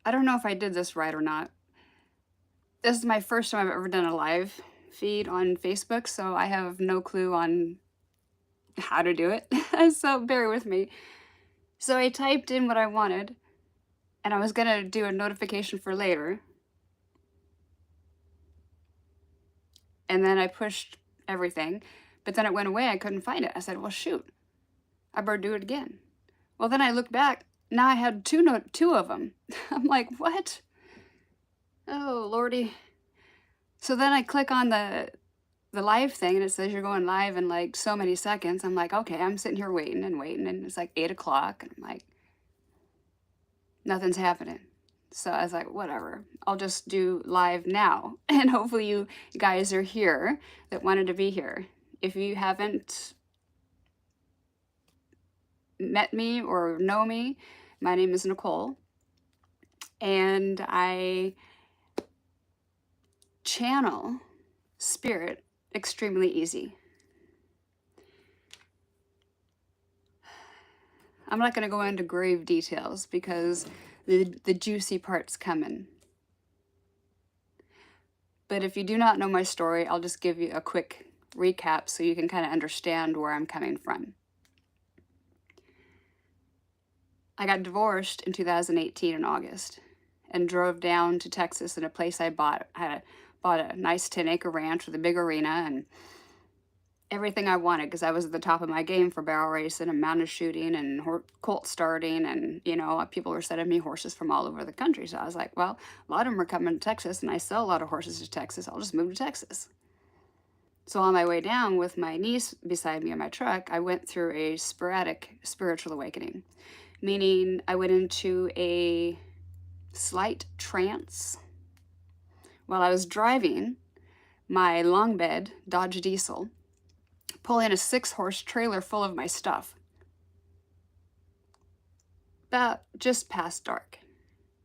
I don't know if I did this right or not. This is my first time I've ever done a live feed on Facebook, so I have no clue on how to do it. So bear with me. So I typed in what I wanted, and I was gonna do a notification for later, and then I pushed everything, but then it went away. I couldn't find it. I said, well, shoot, I better do it again. Well, then I looked back. Now I had two of them. I'm like, what? Oh, Lordy. So then I click on the live thing, and it says you're going live in like so many seconds. I'm like, okay, I'm sitting here waiting and waiting, and it's like 8 o'clock, and I'm like, nothing's happening. So I was like, whatever, I'll just do live now. And hopefully you guys are here that wanted to be here. If you haven't met me or know me, my name is Nicole, and I channel spirit extremely easy. I'm not going to go into grave details because the juicy part's coming. But if you do not know my story, I'll just give you a quick recap so you can kind of understand where I'm coming from. I got divorced in 2018 in August and drove down to Texas in a place I bought. I bought a nice 10-acre ranch with a big arena and everything I wanted because I was at the top of my game for barrel racing and mounted shooting and colt starting, and you know, people were sending me horses from all over the country. So I was like, well, a lot of them are coming to Texas, and I sell a lot of horses to Texas. I'll just move to Texas. So on my way down with my niece beside me in my truck, I went through a sporadic spiritual awakening, meaning I went into a slight trance while I was driving my long bed Dodge Diesel, pulling a 6-horse trailer full of my stuff. About just past dark,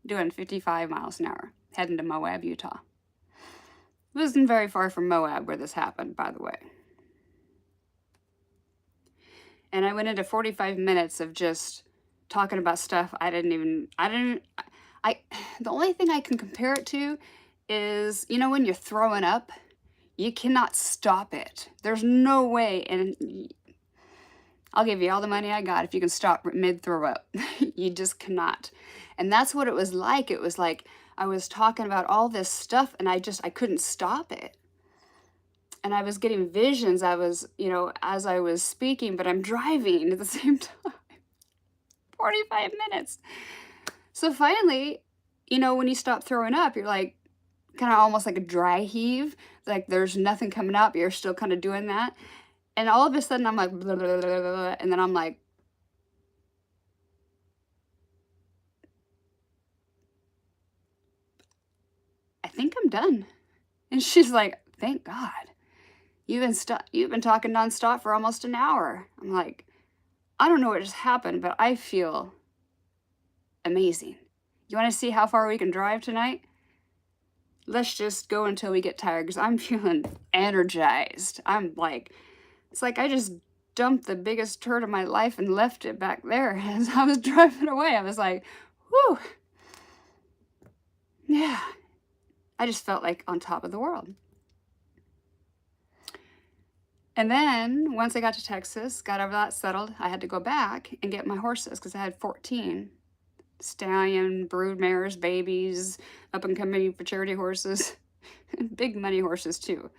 doing 55 miles an hour, heading to Moab, Utah. It wasn't very far from Moab where this happened, by the way. And I went into 45 minutes of just talking about stuff the only thing I can compare it to is, you know, when you're throwing up, you cannot stop it. There's no way, and I'll give you all the money I got if you can stop mid-throw up. You just cannot. And that's what it was like. It was like I was talking about all this stuff, and I couldn't stop it. And I was getting visions. I was, you know, as I was speaking, but I'm driving at the same time. 45 minutes. So finally, you know, when you stop throwing up, you're like, kind of almost like a dry heave, like there's nothing coming up, you're still kind of doing that. And all of a sudden I'm like, blah, blah, blah, blah, blah, and then I'm like, I think I'm done. And she's like, thank God. You've been talking nonstop for almost an hour. I'm like, I don't know what just happened, but I feel amazing. You want to see how far we can drive tonight? Let's just go until we get tired, because I'm feeling energized. I'm like, it's like I just dumped the biggest turd of my life and left it back there as I was driving away. I was like, whew. Yeah. I just felt like on top of the world. And then once I got to Texas, got over that settled, I had to go back and get my horses because I had 14 stallion, brood mares, babies, up and coming for charity horses, big money horses too.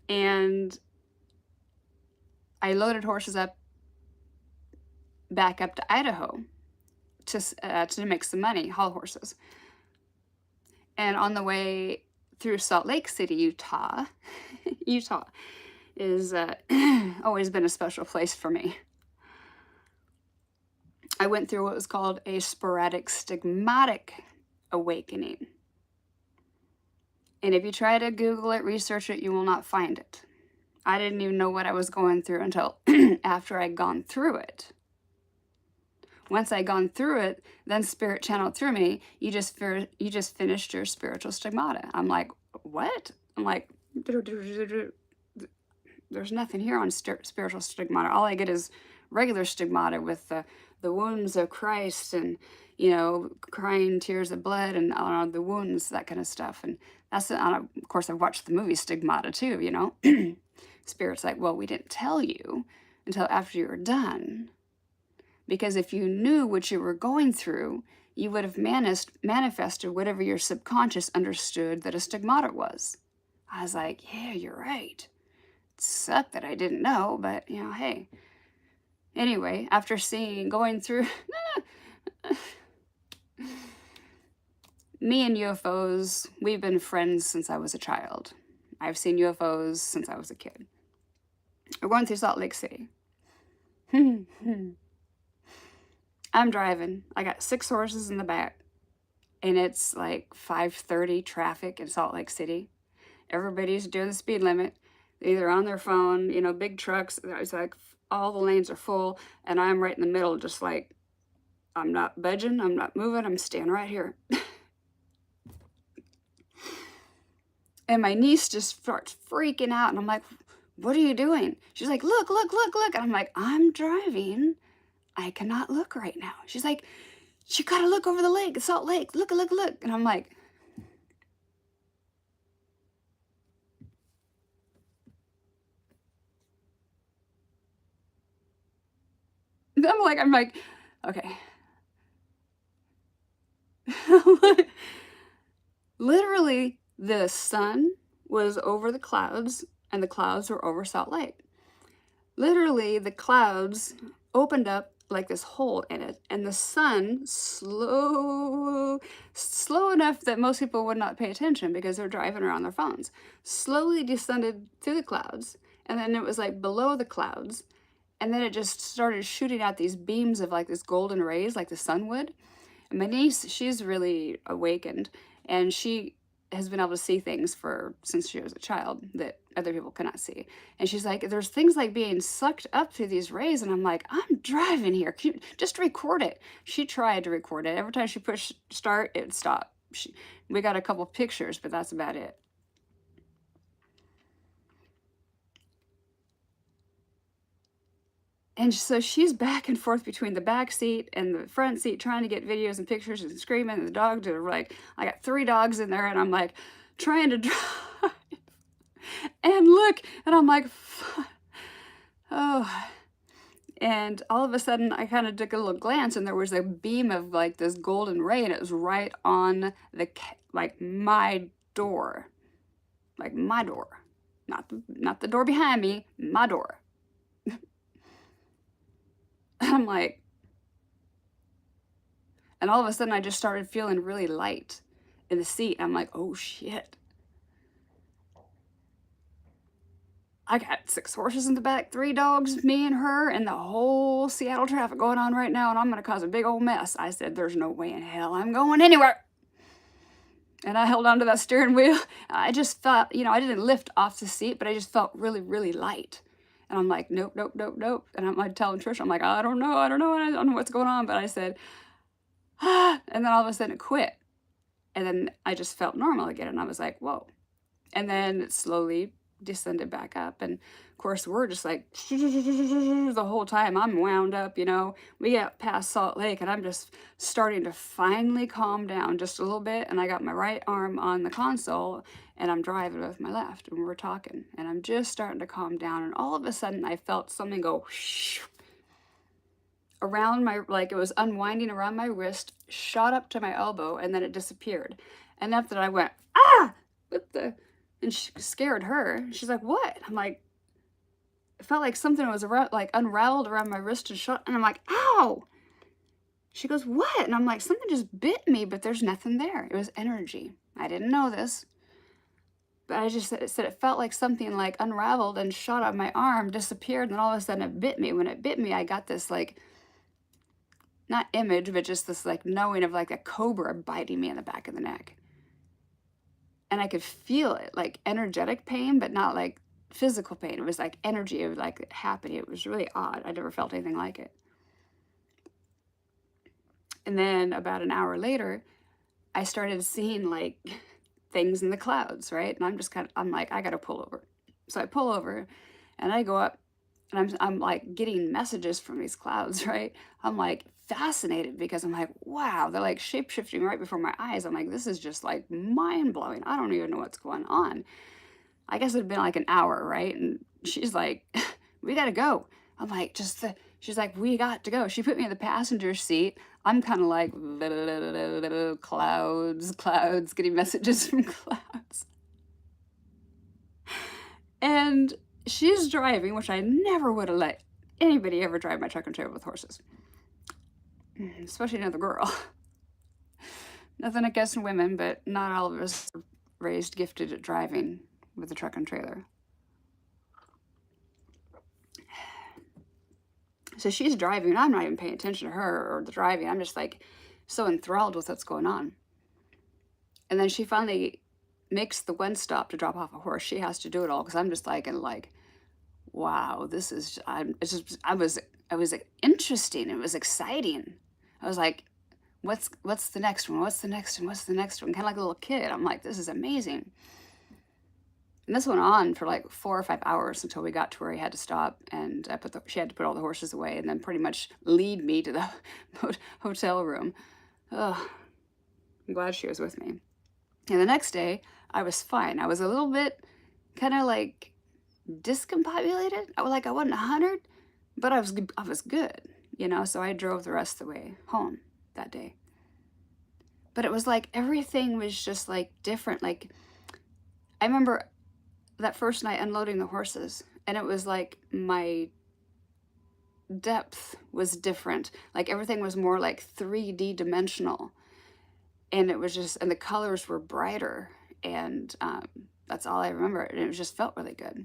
And I loaded horses up back up to Idaho to make some money, haul horses. And on the way through Salt Lake City, Utah, Utah is always been a special place for me. I went through what was called a sporadic stigmatic awakening. And if you try to Google it, research it, you will not find it. I didn't even know what I was going through until after I'd gone through it. Once I'd gone through it, then Spirit channeled through me, you just finished your spiritual stigmata. I'm like, what? I'm like, there's nothing here on spiritual stigmata. All I get is regular stigmata with the the wounds of Christ and, crying tears of blood and the wounds, that kind of stuff. And of course, I've watched the movie Stigmata too. Spirit's like, well, we didn't tell you until after you were done. Because if you knew what you were going through, you would have manifested whatever your subconscious understood that a stigmata was. I was like, yeah, you're right. It sucked that I didn't know, but, hey. Anyway, after going through me and UFOs, we've been friends since I was a child. I've seen UFOs since I was a kid. We're going through Salt Lake City. I'm driving. I got 6 horses in the back, and it's like 5:30 traffic in Salt Lake City. Everybody's doing the speed limit. They're either on their phone, big trucks. It's like all the lanes are full, and I'm right in the middle, just like, I'm not budging, I'm not moving, I'm staying right here. And my niece just starts freaking out, and I'm like, what are you doing? She's like, look, look, look, look. And I'm like, I'm driving. I cannot look right now. She's like, you gotta look over the lake, Salt Lake. Look, look, look. And I'm like, okay. Literally, the sun was over the clouds, and the clouds were over Salt Lake. Literally, the clouds opened up like this hole in it, and the sun slow enough that most people would not pay attention because they're driving around their phones, slowly descended through the clouds, and then it was like below the clouds, and then it just started shooting out these beams of like this golden rays like the sun would. And my niece, she's really awakened, and she has been able to see things since she was a child that other people cannot see. And she's like, there's things like being sucked up through these rays, and I'm like, I'm driving here. Can you just record it? She tried to record it. Every time she pushed start, it stopped. We got a couple pictures, but that's about it. And so she's back and forth between the back seat and the front seat trying to get videos and pictures and screaming. And the dogs are like, I got 3 dogs in there, and I'm like trying to drive and look, and I'm like, oh. And all of a sudden I kind of took a little glance, and there was a beam of like this golden ray, and it was right on my door, like my door, not the door behind me, my door. I'm like, and all of a sudden I just started feeling really light in the seat. I'm like, oh shit. I got 6 horses in the back, 3 dogs, me and her, and the whole Seattle traffic going on right now, and I'm gonna cause a big old mess. I said, there's no way in hell I'm going anywhere. And I held onto that steering wheel. I just felt, I didn't lift off the seat, but I just felt really, really light. And I'm like, nope, nope, nope, nope. And I'm like telling Trish, I'm like, I don't know, I don't know what's going on. But I said, ah, and then all of a sudden it quit. And then I just felt normal again. And I was like, whoa. And then it slowly descended back up. And of course, we're just like, the whole time I'm wound up, we got past Salt Lake, and I'm just starting to finally calm down just a little bit. And I got my right arm on the console, and I'm driving with my left, and we're talking, and I'm just starting to calm down. And all of a sudden I felt something go around like it was unwinding around my wrist, shot up to my elbow, and then it disappeared. And after that I went, ah, and she scared her. She's like, what? I'm like, it felt like something was unraveled around my wrist and shot, and I'm like, ow. She goes, what? And I'm like, something just bit me, but there's nothing there. It was energy. I didn't know this, but I just said it felt like something like unraveled and shot on my arm, disappeared, and then all of a sudden it bit me. When it bit me, I got this like, not image, but just this like knowing of like a cobra biting me in the back of the neck. And I could feel it, like energetic pain, but not like physical pain. It was like energy. It was like happening. It was really odd. I never felt anything like it. And then about an hour later, I started seeing like things in the clouds, right? And I'm like, I gotta pull over. So I pull over, and I go up, and I'm like getting messages from these clouds, right? I'm like fascinated because I'm like, wow, they're like shape shifting right before my eyes. I'm like, this is just like mind blowing. I don't even know what's going on. I guess it'd been like an hour, right? And she's like, we gotta go. I'm like, she's like, we got to go. She put me in the passenger seat. I'm kind of like, clouds, clouds, getting messages from clouds. And she's driving, which I never would have let anybody ever drive my truck and trailer with horses, especially another girl. Nothing against women, but not all of us are raised gifted at driving with a truck and trailer. So she's driving, and I'm not even paying attention to her or the driving. I'm just like so enthralled with what's going on. And then she finally makes the one stop to drop off a horse. She has to do it all because I'm just like, and like, wow, this is, I was interesting. It was exciting. I was like, what's the next one? What's the next one? What's the next one? Kind of like a little kid. I'm like, this is amazing. And this went on for like 4 or 5 hours until we got to where he had to stop, and she had to put all the horses away and then pretty much lead me to the hotel room. Ugh, I'm glad she was with me. And the next day, I was fine. I was a little bit kind of like discombobulated. I wasn't 100, but I was good, you know. So I drove the rest of the way home that day. But it was like everything was just like different. Like I remember that first night unloading the horses, and it was like my depth was different. Like everything was more like 3D dimensional, and it was just, and the colors were brighter, and that's all I remember, and it just felt really good.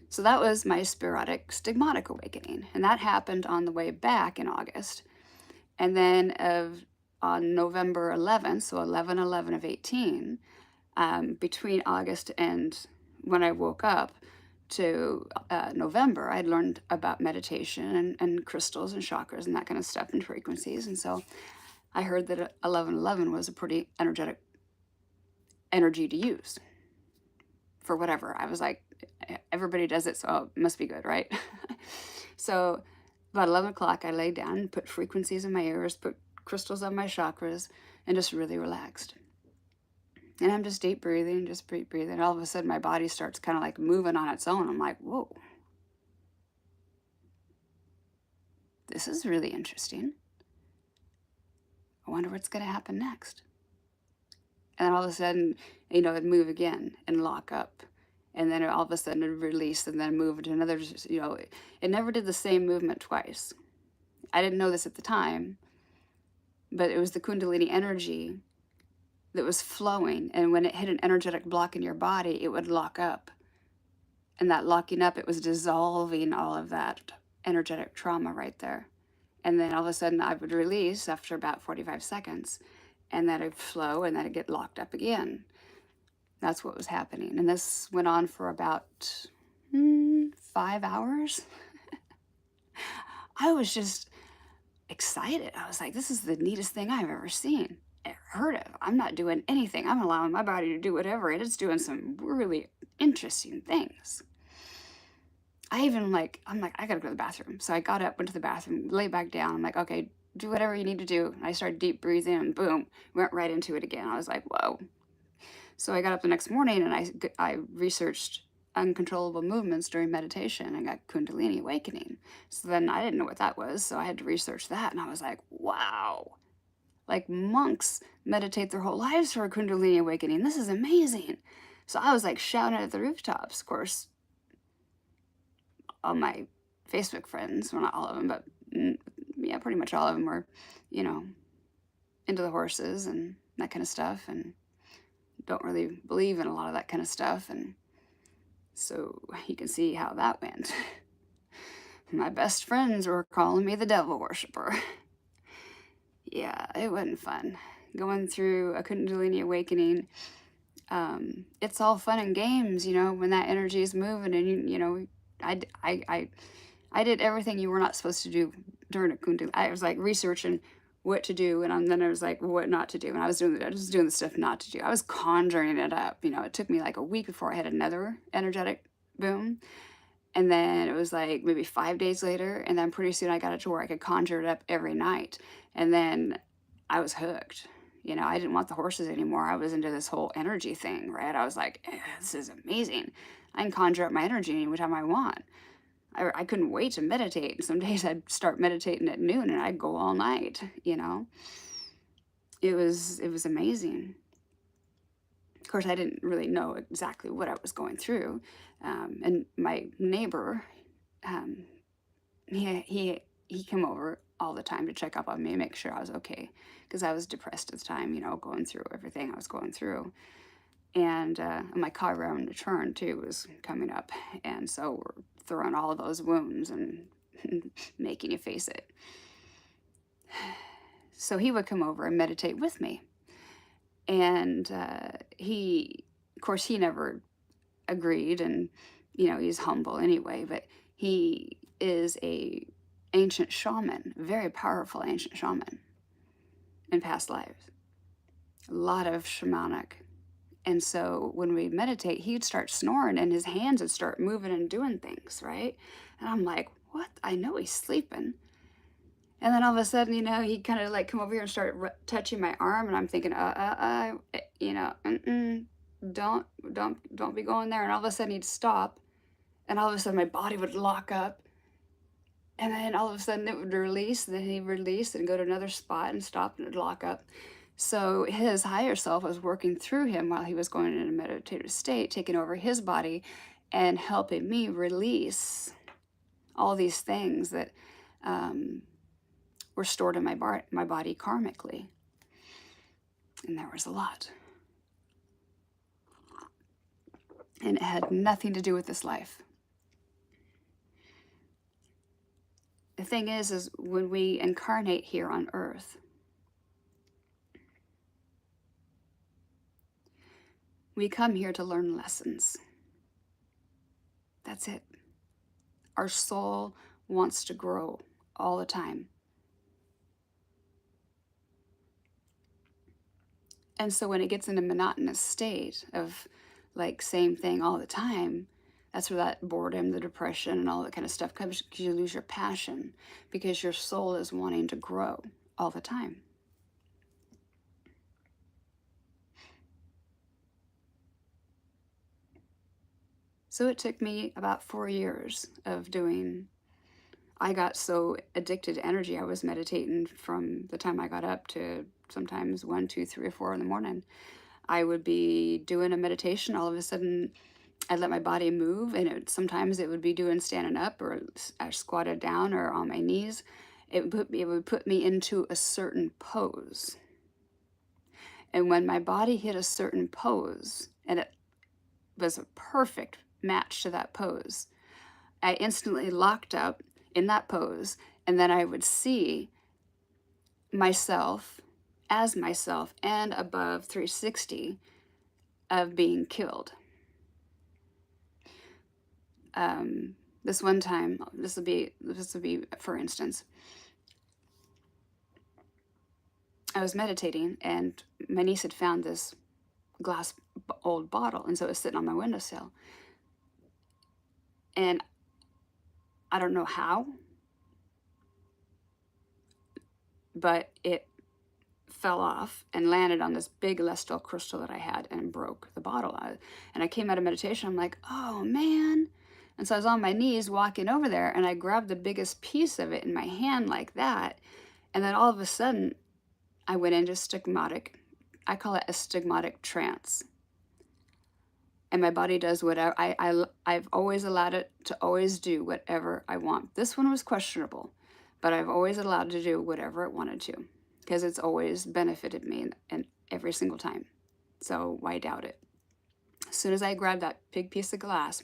So that was my sporadic stigmatic awakening, and that happened on the way back in August. And then on November 11th, so 11/11 of 18, between August and when I woke up to November, I'd learned about meditation and crystals and chakras and that kind of stuff and frequencies. And so I heard that 11/11 was a pretty energetic energy to use for whatever. I was like, everybody does it, so it must be good, right? So about 11 o'clock, I laid down, put frequencies in my ears, put crystals on my chakras, and just really relaxed. And I'm just deep breathing, just breathing. And all of a sudden, my body starts kind of like moving on its own. I'm like, whoa, this is really interesting. I wonder what's going to happen next. And then all of a sudden, it'd move again and lock up. And then all of a sudden it'd release and then move into another, it never did the same movement twice. I didn't know this at the time, but it was the Kundalini energy that was flowing. And when it hit an energetic block in your body, it would lock up. And that locking up, it was dissolving all of that energetic trauma right there. And then all of a sudden I would release after about 45 seconds, and then it'd flow, and then it'd get locked up again. That's what was happening. And this went on for about 5 hours. I was just excited. I was like, this is the neatest thing I've ever seen, heard of. I'm not doing anything. I'm allowing my body to do whatever, and it's doing some really interesting things. I'm like, I gotta go to the bathroom. So I got up, went to the bathroom, lay back down. I'm like, okay, do whatever you need to do. And I started deep breathing, and boom, went right into it again. I was like, whoa. So I got up the next morning, and I researched uncontrollable movements during meditation and got Kundalini awakening. So then I didn't know what that was, so I had to research that, and I was like, wow. Like monks meditate their whole lives for a Kundalini awakening. This is amazing. So I was like shouting at the rooftops. Of course, all my Facebook friends, well, not all of them, but yeah, pretty much all of them were, into the horses and that kind of stuff, and don't really believe in a lot of that kind of stuff. And so you can see how that went. My best friends were calling me the devil worshiper. Yeah, it wasn't fun. Going through a Kundalini awakening, it's all fun and games, when that energy is moving, and I did everything you were not supposed to do during a Kundalini. I was like researching what to do, and then I was like what not to do, and I was doing the stuff not to do. I was conjuring it up. It took me like a week before I had another energetic boom, And then it was like maybe 5 days later, and then pretty soon I got it to where I could conjure it up every night. And then I was hooked. You know, I didn't want the horses anymore. I was into this whole energy thing, right? I was like, this is amazing. I can conjure up my energy anytime I want. I couldn't wait to meditate. Some days I'd start meditating at noon and I'd go all night, you know. It was amazing. Of course, I didn't really know exactly what I was going through. And my neighbor, um, he came over all the time to check up on me and make sure I was okay, because I was depressed at the time, you know, going through everything I was going through. And my car around the turn too was coming up, and so we're throwing all of those wounds and making you face it. So he would come over and meditate with me, and of course, he never agreed, and you know, he's humble anyway, but he is a ancient shaman, very powerful ancient shaman in past lives, a lot of shamanic. And so when we meditate, he'd start snoring and his hands would start moving and doing things, right? And I'm like, what? I know he's sleeping. And then all of a sudden, you know, he'd kind of like come over here and start touching my arm, and I'm thinking, you know, don't be going there. And all of a sudden he'd stop, and all of a sudden my body would lock up, and then all of a sudden it would release, and then he'd release and go to another spot and stop, and it'd lock up. So his higher self was working through him while he was going in a meditative state, taking over his body and helping me release all these things that were stored in my body karmically. And there was a lot. And it had nothing to do with this life. The thing is when we incarnate here on earth, we come here to learn lessons. That's it. Our soul wants to grow all the time. And so when it gets in a monotonous state of like same thing all the time, that's where that boredom, the depression, and all that kind of stuff comes, because you lose your passion, because your soul is wanting to grow all the time. So it took me about 4 years of doing. I got so addicted to energy, I was meditating from the time I got up to sometimes 1, 2, 3, or 4 in the morning. I would be doing a meditation, all of a sudden I'd let my body move, and sometimes it would be doing standing up, or I squatted down or on my knees. It would put me into a certain pose. And when my body hit a certain pose, and it was a perfect match to that pose, I instantly locked up in that pose, and then I would see myself as myself and above 360 of being killed. This one time, this will be for instance, I was meditating, and my niece had found this glass old bottle, and so it was sitting on my windowsill. And I don't know how, but it fell off and landed on this big Lestal crystal that I had and broke the bottle out. And I came out of meditation, I'm like, oh man. And so I was on my knees walking over there, and I grabbed the biggest piece of it in my hand like that. And then all of a sudden, I went into stigmatic, I call it a stigmatic trance. And my body does whatever, I've always allowed it to always do whatever I want. This one was questionable, but I've always allowed it to do whatever it wanted to, because it's always benefited me and every single time. So why doubt it? As soon as I grabbed that big piece of glass,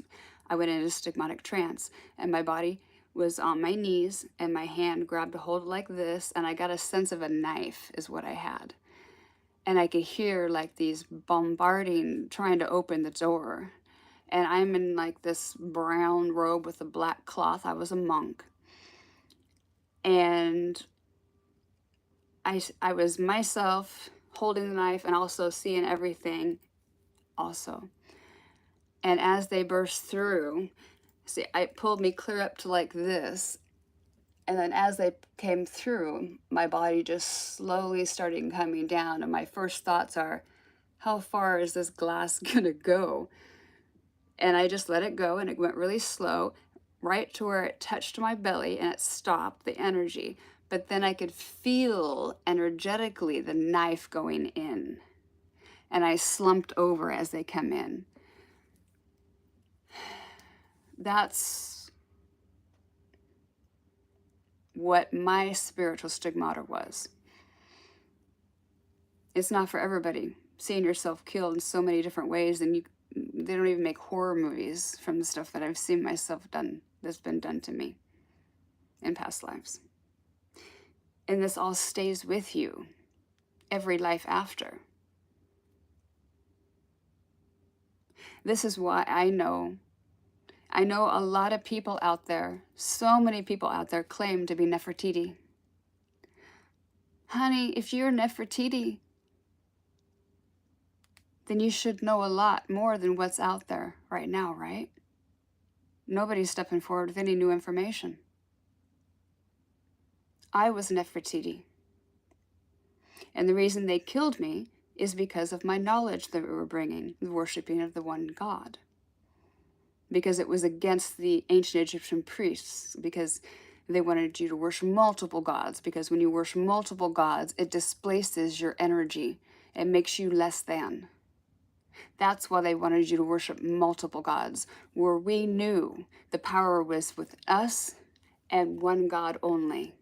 I went into stigmatic trance, and my body was on my knees, and my hand grabbed a hold like this, and I got a sense of a knife is what I had. And I could hear like these bombarding, trying to open the door. And I'm in like this brown robe with a black cloth. I was a monk. And I was myself holding the knife and also seeing everything also. And as they burst through, See, it pulled me clear up to like this. And then as they came through, my body just slowly started coming down. And my first thoughts are, how far is this glass gonna go? And I just let it go, and it went really slow, right to where it touched my belly, and it stopped the energy. But then I could feel energetically the knife going in. And I slumped over as they come in. That's what my spiritual stigmata was. It's not for everybody. Seeing yourself killed in so many different ways, and they don't even make horror movies from the stuff that I've seen myself done, that's been done to me in past lives. And this all stays with you every life after. This is why I know a lot of people out there, so many people out there claim to be Nefertiti. Honey, if you're Nefertiti, then you should know a lot more than what's out there right now, right? Nobody's stepping forward with any new information. I was Nefertiti. And the reason they killed me is because of my knowledge that we were bringing, the worshiping of the one God. Because it was against the ancient Egyptian priests, because they wanted you to worship multiple gods, because when you worship multiple gods, it displaces your energy. It makes you less than. That's why they wanted you to worship multiple gods, where we knew the power was with us and one God only.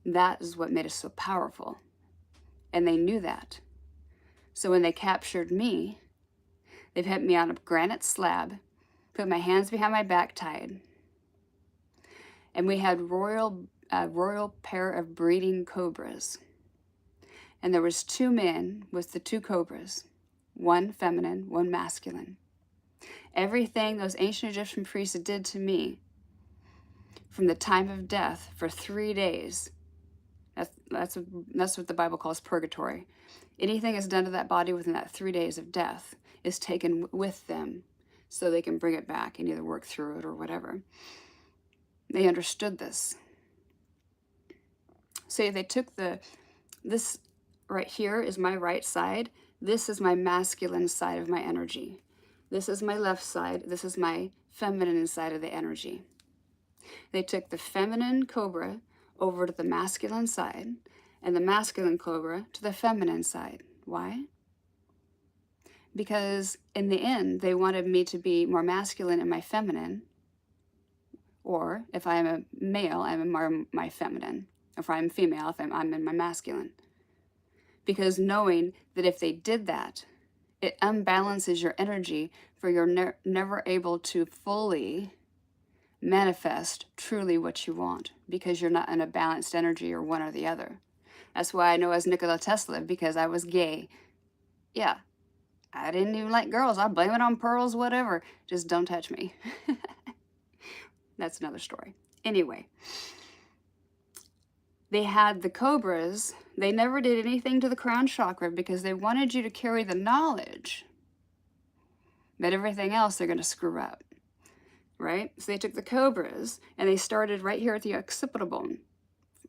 That is what made us so powerful. And they knew that. So when they captured me, they've hit me on a granite slab, put my hands behind my back tied, and we had royal pair of breeding cobras. And there was 2 men with the 2 cobras, one feminine, one masculine. Everything those ancient Egyptian priests did to me from the time of death for 3 days, that's what the Bible calls purgatory. Anything is done to that body within that 3 days of death is taken with them so they can bring it back and either work through it or whatever. They understood this. So they took this right here is my right side. This is my masculine side of my energy. This is my left side. This is my feminine side of the energy. They took the feminine cobra over to the masculine side and the masculine cobra to the feminine side. Why? Because in the end, they wanted me to be more masculine in my feminine, or if I am a male, I'm more my feminine. If I'm female, if I'm in my masculine. Because knowing that if they did that, it unbalances your energy for you're never able to fully manifest truly what you want, because you're not in a balanced energy or one or the other. That's why I know as Nikola Tesla, because I was gay. Yeah, I didn't even like girls. I blame it on pearls, whatever. Just don't touch me. That's another story. Anyway, they had the cobras. They never did anything to the crown chakra because they wanted you to carry the knowledge. But everything else they're going to screw up. Right? So they took the cobras and they started right here at the occipital bone.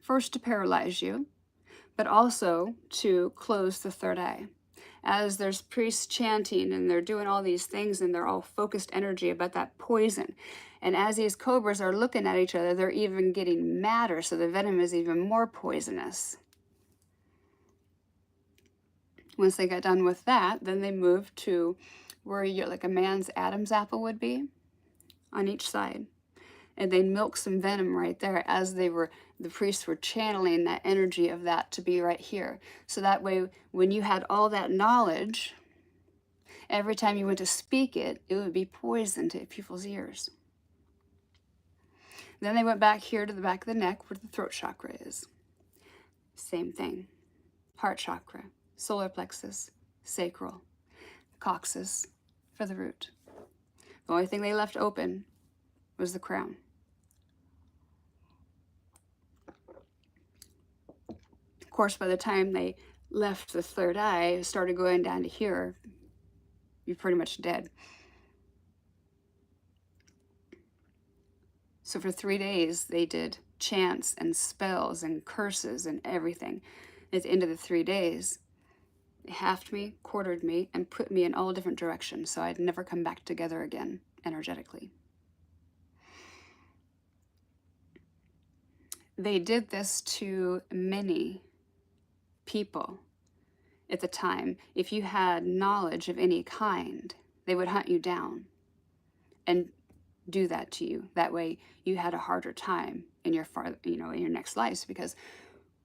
First to paralyze you, but also to close the third eye. As there's priests chanting and they're doing all these things and they're all focused energy about that poison. And as these cobras are looking at each other, they're even getting madder, so the venom is even more poisonous. Once they got done with that, then they moved to where like a man's Adam's apple would be on each side. And they milked some venom right there as the priests were channeling that energy of that to be right here. So that way, when you had all that knowledge, every time you went to speak it, it would be poison to people's ears. Then they went back here to the back of the neck where the throat chakra is. Same thing. Heart chakra, solar plexus, sacral, coccyx for the root. The only thing they left open was the crown. Of course, by the time they left the third eye, started going down to here, you're pretty much dead. So for 3 days, they did chants and spells and curses and everything. At the end of the 3 days, they halved me, quartered me, and put me in all different directions, so I'd never come back together again energetically. They did this to many people at the time. If you had knowledge of any kind, they would hunt you down and do that to you. That way you had a harder time in your in your next lives, because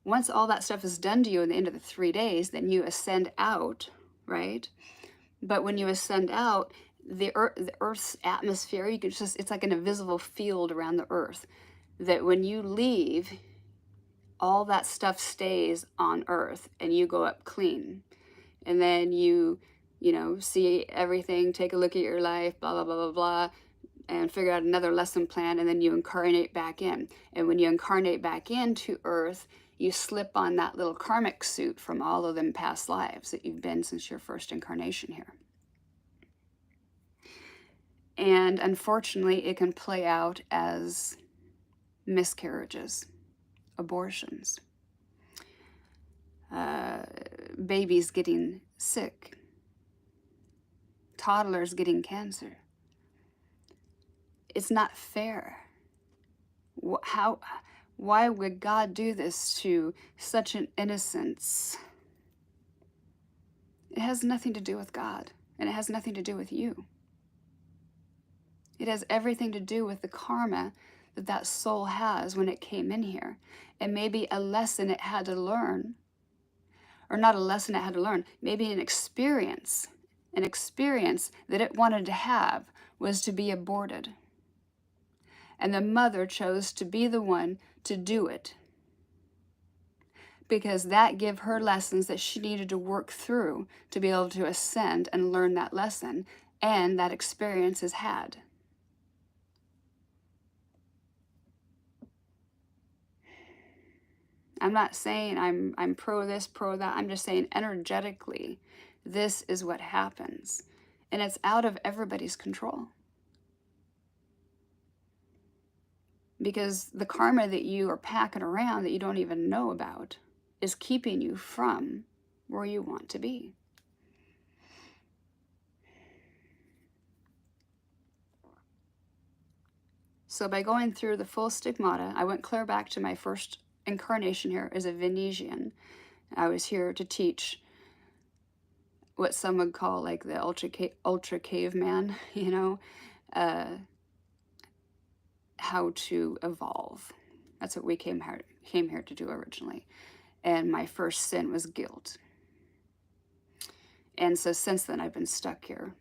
once all that stuff is done to you in the end of the 3 days, then you ascend out, right? But when you ascend out, the Earth's atmosphere, you can just, it's like an invisible field around the Earth, that when you leave, all that stuff stays on Earth and you go up clean. And then you see everything, take a look at your life, blah, blah, blah, blah, blah, and figure out another lesson plan, and then you incarnate back in. And when you incarnate back into Earth, you slip on that little karmic suit from all of them past lives that you've been since your first incarnation here. And unfortunately, it can play out as miscarriages, abortions, babies getting sick, toddlers getting cancer. It's not fair. Why would God do this to such an innocence? It has nothing to do with God, and it has nothing to do with you. It has everything to do with the karma that that soul has when it came in here. And maybe a lesson it had to learn, or not a lesson it had to learn, maybe an experience that it wanted to have was to be aborted. And the mother chose to be the one to do it, because that gave her lessons that she needed to work through to be able to ascend and learn that lesson, and that experience is had. I'm not saying I'm pro this, pro that. I'm just saying energetically, this is what happens. And it's out of everybody's control. Because the karma that you are packing around that you don't even know about is keeping you from where you want to be. So by going through the full stigmata, I went clear back to my first incarnation here as a Venetian. I was here to teach what some would call like the ultra caveman, how to evolve. That's what we came here to do originally. And my first sin was guilt. And so since then I've been stuck here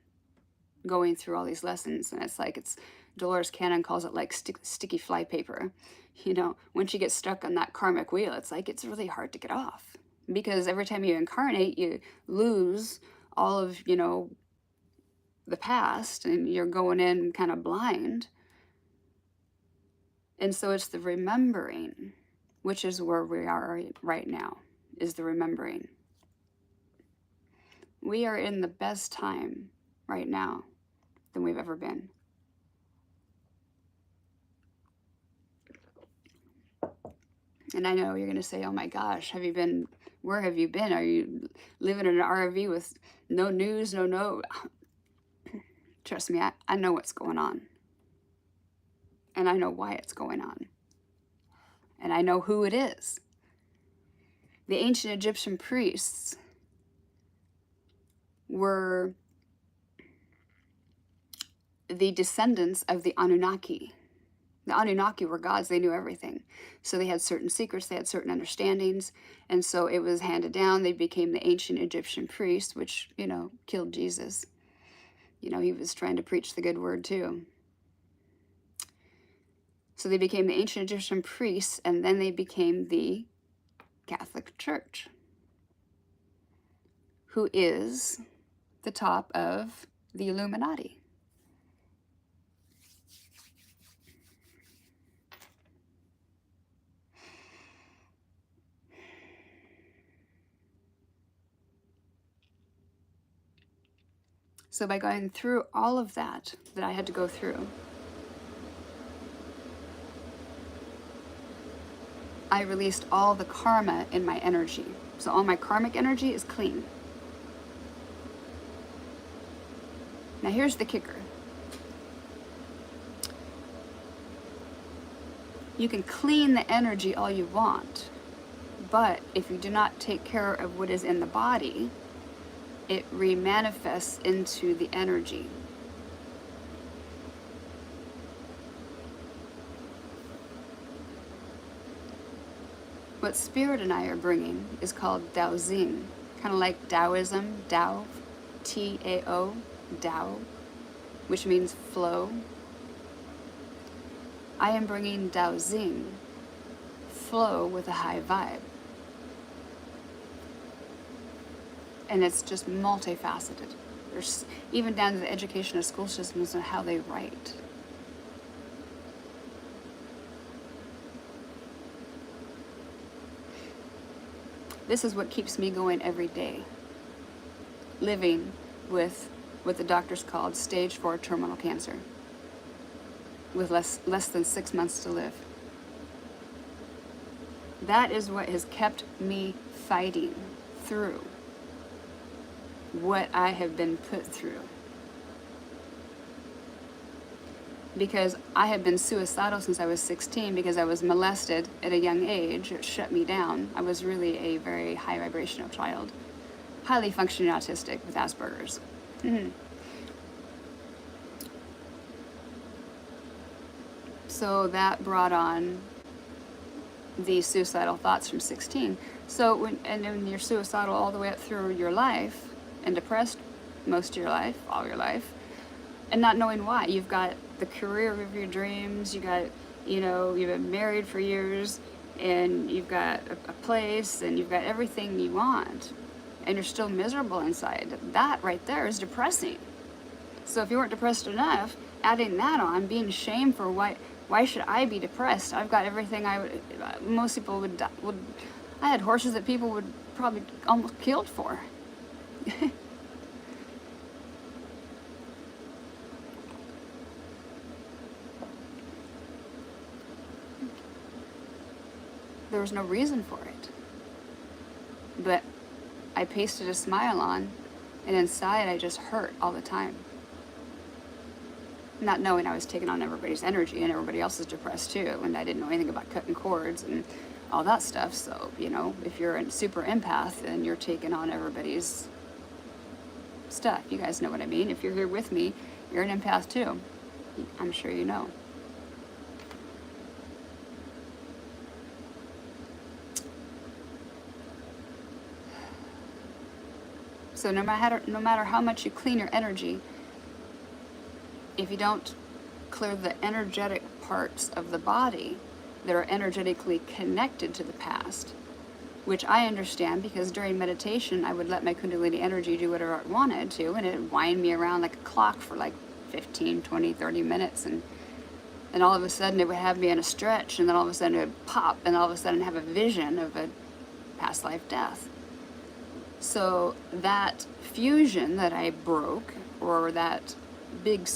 going through all these lessons, and it's Dolores Cannon calls it like sticky fly paper. Once you get stuck on that karmic wheel, it's really hard to get off, because every time you incarnate, you lose all of, the past, and you're going in kind of blind. And so it's the remembering, which is where we are right now, is the remembering. We are in the best time right now than we've ever been. And I know you're going to say, oh my gosh, where have you been? Are you living in an RV with no news, no? Trust me, I know what's going on. And I know why it's going on. And I know who it is. The ancient Egyptian priests were the descendants of the Anunnaki. The Anunnaki were gods. They knew everything. So they had certain secrets. They had certain understandings. And so it was handed down. They became the ancient Egyptian priests, which, killed Jesus. He was trying to preach the good word too. So they became the ancient Egyptian priests, and then they became the Catholic Church, who is the top of the Illuminati. So by going through all of that I had to go through, I released all the karma in my energy. So all my karmic energy is clean. Now here's the kicker. You can clean the energy all you want, but if you do not take care of what is in the body, it remanifests into the energy. What Spirit and I are bringing is called Dowsing, kind of like Taoism, Tao, T-A-O, Tao, which means flow. I am bringing Dowsing, flow with a high vibe. And it's just multifaceted. There's even down to the education of school systems and how they write. This is what keeps me going every day. Living with what the doctors called stage 4 terminal cancer, with less than 6 months to live. That is what has kept me fighting through what I have been put through. Because I had been suicidal since I was 16 because I was molested at a young age. It shut me down. I was really a very high vibrational child, highly functioning autistic with Asperger's. So that brought on the suicidal thoughts from 16. So when you're suicidal all the way up through your life and depressed most of your life, all your life, and not knowing why, you've got the career of your dreams, you've been married for years, and you've got a place, and you've got everything you want, and you're still miserable inside. That right there is depressing. So if you weren't depressed enough, adding that on, being shamed for why should I be depressed? I've got everything most people would, I had horses that people would probably almost killed for. There was no reason for it. But I pasted a smile on, and inside I just hurt all the time. Not knowing I was taking on everybody's energy, and everybody else is depressed too, and I didn't know anything about cutting cords and all that stuff. So, if you're a super empath, then you're taking on everybody's stuff. You guys know what I mean. If you're here with me, you're an empath too. I'm sure you know. So no matter how much you clean your energy, if you don't clear the energetic parts of the body that are energetically connected to the past, which I understand because during meditation I would let my Kundalini energy do whatever it wanted to, and it would wind me around like a clock for like 15, 20, 30 minutes, and all of a sudden it would have me in a stretch, and then all of a sudden it would pop, and all of a sudden have a vision of a past life death. So that fusion that I broke, or that big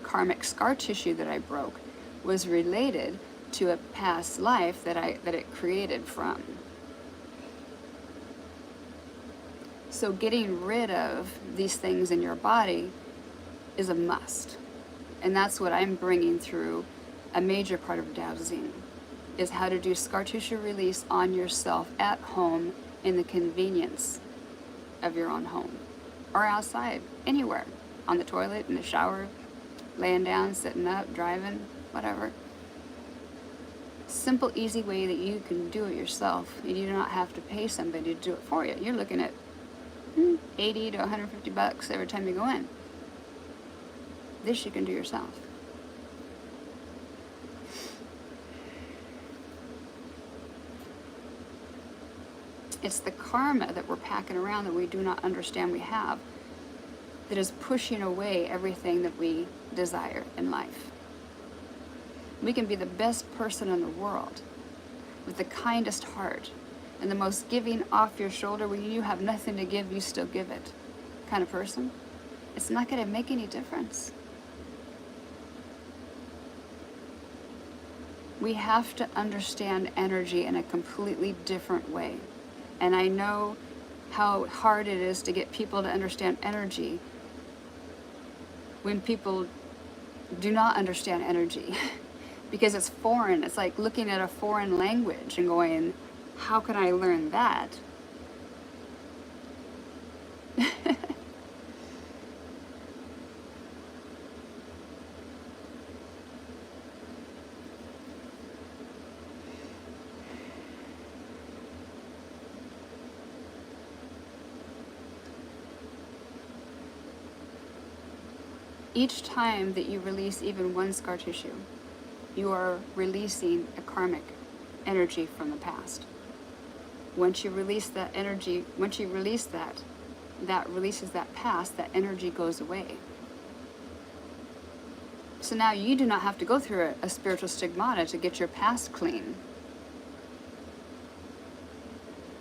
karmic scar tissue that I broke, was related to a past life that it created from. So getting rid of these things in your body is a must. And that's what I'm bringing through a major part of Dowsing, is how to do scar tissue release on yourself at home in the convenience of your own home, or outside, anywhere, on the toilet, in the shower, laying down, sitting up, driving, whatever. Simple, easy way that you can do it yourself, and you do not have to pay somebody to do it for you. You're looking at $80 to $150 every time you go in. This you can do yourself. It's the karma that we're packing around that we do not understand we have that is pushing away everything that we desire in life. We can be the best person in the world with the kindest heart and the most giving off your shoulder. When you have nothing to give, you still give it kind of person. It's not going to make any difference. We have to understand energy in a completely different way. And I know how hard it is to get people to understand energy when people do not understand energy because it's foreign. It's like looking at a foreign language and going, how can I learn that? Each time that you release even one scar tissue, you are releasing a karmic energy from the past. Once you release that energy, once you release that, that releases that past, that energy goes away. So now you do not have to go through a spiritual stigmata to get your past clean.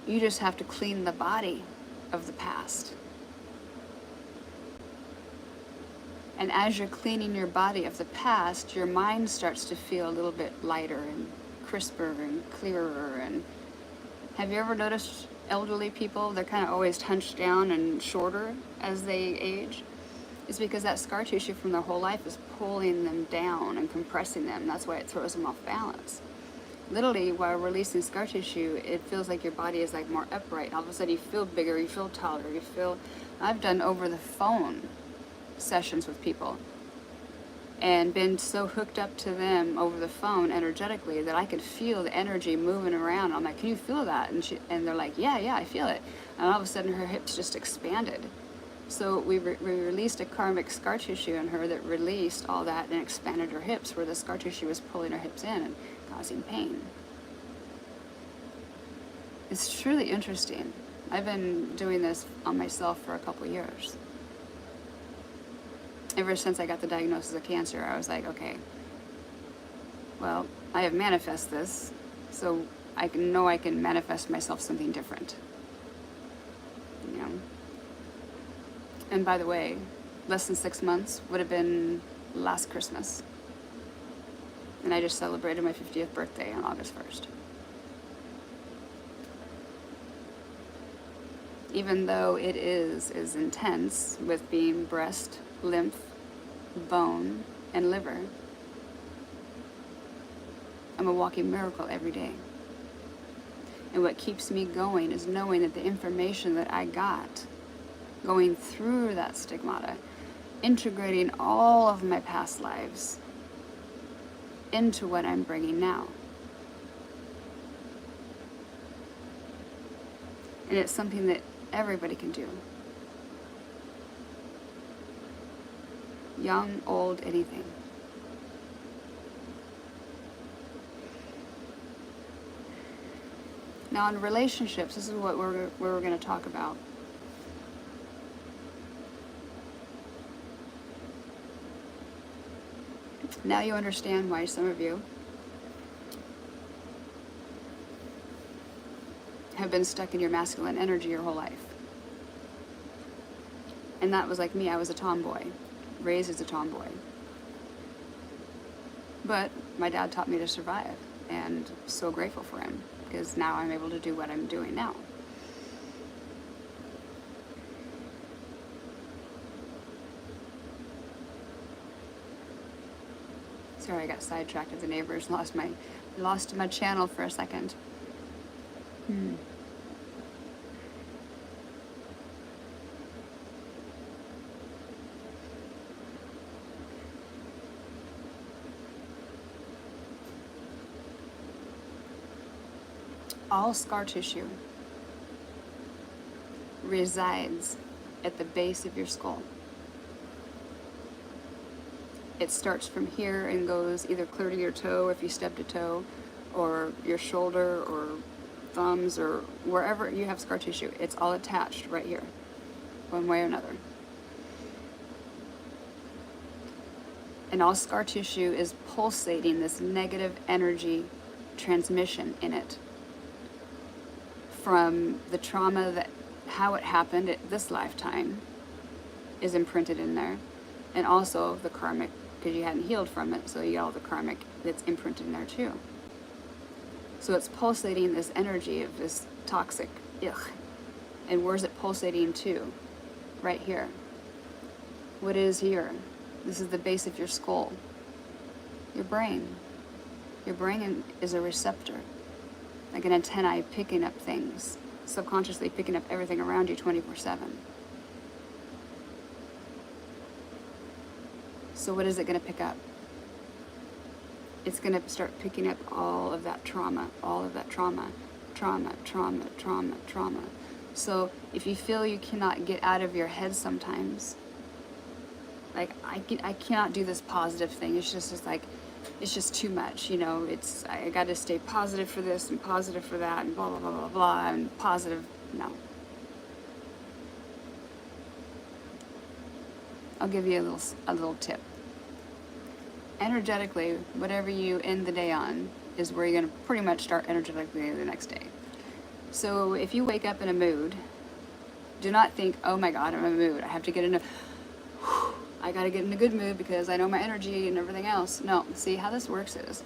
You just have to clean the body of the past. And as you're cleaning your body of the past, your mind starts to feel a little bit lighter and crisper and clearer. And have you ever noticed elderly people, they're kind of always hunched down and shorter as they age? It's because that scar tissue from their whole life is pulling them down and compressing them. That's why it throws them off balance. Literally, while releasing scar tissue, it feels like your body is like more upright. All of a sudden you feel bigger, you feel taller, you feel... I've done over the phone sessions with people and been so hooked up to them over the phone energetically that I could feel the energy moving around. I'm like, can you feel that? And they're like, yeah, I feel it. And all of a sudden her hips just expanded. So we released a karmic scar tissue in her that released all that and expanded her hips where the scar tissue was pulling her hips in and causing pain. It's truly interesting. I've been doing this on myself for a couple years. Ever since I got the diagnosis of cancer, I was like, okay, well, I have manifest this, so I know I can manifest myself something different. You know? And by the way, less than 6 months would have been last Christmas. And I just celebrated my 50th birthday on August 1st. Even though it is as intense with being breast, lymph, bone, and liver, I'm a walking miracle every day. And what keeps me going is knowing that the information that I got going through that stigmata, integrating all of my past lives into what I'm bringing now. And it's something that everybody can do. Young, old, anything. Now in relationships, this is what we're going to talk about. Now you understand why some of you have been stuck in your masculine energy your whole life. And that was like me. I was a tomboy, raised as a tomboy. But my dad taught me to survive, and so grateful for him, because now I'm able to do what I'm doing now. Sorry, I got sidetracked with the neighbors, lost my channel for a second. All scar tissue resides at the base of your skull. It starts from here and goes either clear to your toe if you stub to toe, or your shoulder or thumbs, or wherever you have scar tissue. It's all attached right here, one way or another. And all scar tissue is pulsating this negative energy transmission in it from the trauma, that how it happened at this lifetime is imprinted in there, and also the karmic, because you hadn't healed from it, so you got all the karmic that's imprinted in there too. So it's pulsating this energy of this toxic ugh. And where's it pulsating to? Right here. What is here? This is the base of your skull. Your brain. Your brain is a receptor, like an antennae picking up things, subconsciously picking up everything around you 24/7. So what is it going to pick up? It's going to start picking up all of that trauma, trauma. So if you feel you cannot get out of your head sometimes, like I cannot do this positive thing. It's just like, it's just too much, you know. It's, I got to stay positive for this and positive for that and blah blah blah blah blah and positive. No. I'll give you a little tip. Energetically, whatever you end the day on is where you're going to pretty much start energetically the next day. So if you wake up in a mood, do not think, oh my God, I'm in a mood. I have to get in a, I got to get in a good mood because I know my energy and everything else. No, see how this works is,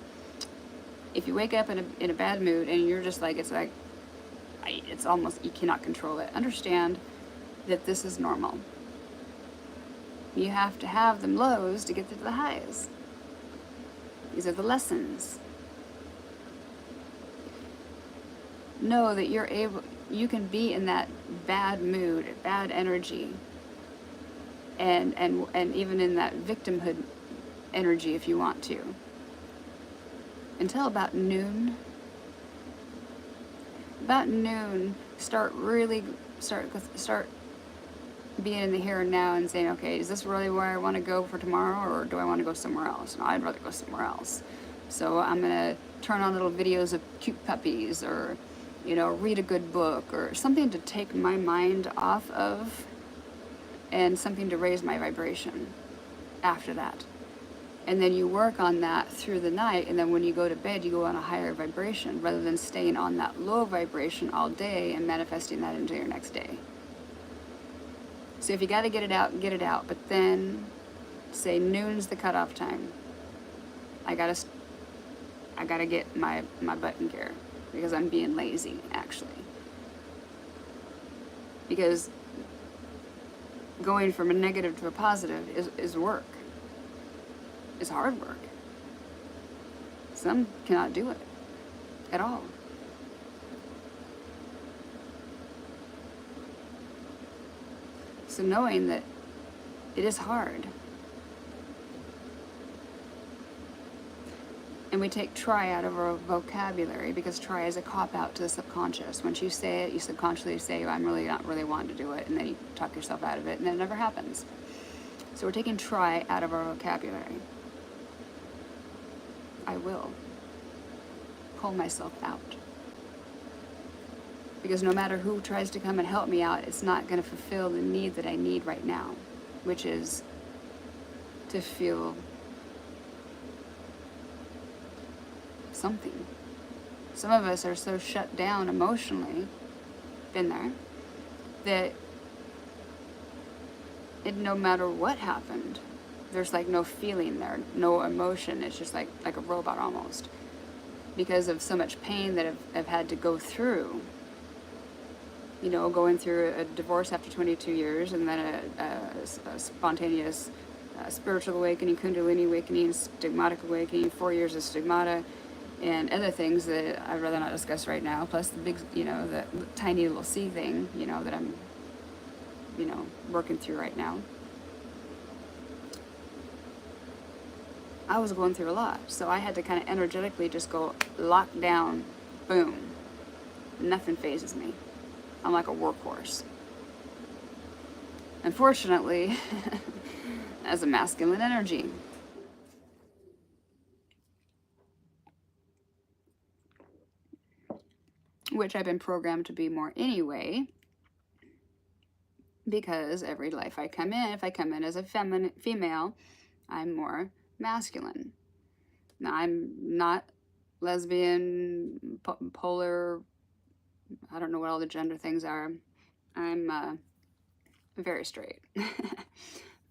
if you wake up in a bad mood and you're just like, it's almost, you cannot control it. Understand that this is normal. You have to have them lows to get to the highs. These are the lessons. Know that you can be in that bad mood, bad energy, and even in that victimhood energy if you want to. Until about noon. About noon, start being in the here and now and saying, okay, is this really where I want to go for tomorrow, or do I want to go somewhere else? No, I'd rather go somewhere else. So I'm going to turn on little videos of cute puppies, or, you know, read a good book, or something to take my mind off of, and something to raise my vibration after that. And then you work on that through the night, and then when you go to bed, you go on a higher vibration, rather than staying on that low vibration all day and manifesting that into your next day. So if you got to get it out, but then say noon's the cutoff time. I gotta get my butt in gear, because I'm being lazy, actually. Because going from a negative to a positive is work. It's hard work. Some cannot do it at all. So knowing that it is hard. And we take try out of our vocabulary, because try is a cop-out to the subconscious. Once you say it, you subconsciously say, I'm really not really wanting to do it, and then you talk yourself out of it, and then it never happens. So we're taking try out of our vocabulary. I will pull myself out. Because no matter who tries to come and help me out, it's not going to fulfill the need that I need right now, which is to feel something. Some of us are so shut down emotionally, been there, that no matter what happened, there's like no feeling there, no emotion. It's just like a robot almost, because of so much pain that I've had to go through. You know, going through a divorce after 22 years, and then a spontaneous spiritual awakening, kundalini awakening, stigmatic awakening, 4 years of stigmata, and other things that I'd rather not discuss right now, plus the big, you know, the tiny little C thing, you know, that I'm, you know, working through right now. I was going through a lot, so I had to kind of energetically just go lock down, boom. Nothing phases me. I'm like a workhorse. Unfortunately, as a masculine energy. Which I've been programmed to be more anyway, because every life I come in, if I come in as a female, I'm more masculine. Now, I'm not lesbian, polar, I don't know what all the gender things are. I'm very straight.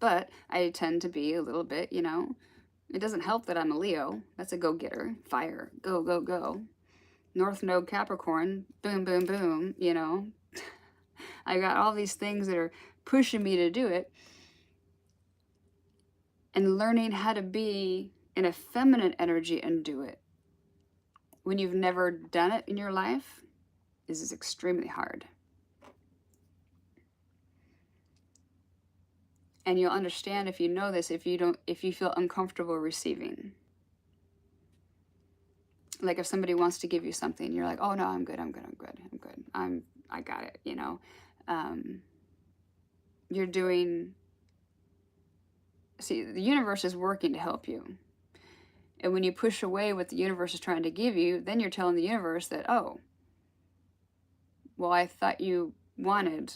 But I tend to be a little bit, you know, it doesn't help that I'm a Leo. That's a go-getter, fire, go, go, go. North Node Capricorn, boom, boom, boom, you know. I got all these things that are pushing me to do it. And learning how to be in a feminine energy and do it when you've never done it in your life is extremely hard. And you'll understand if you know this, if you feel uncomfortable receiving. Like if somebody wants to give you something, you're like, oh no, I'm good, I got it, you know. You're doing, see, the universe is working to help you. And when you push away what the universe is trying to give you, then you're telling the universe that, oh, well, I thought you wanted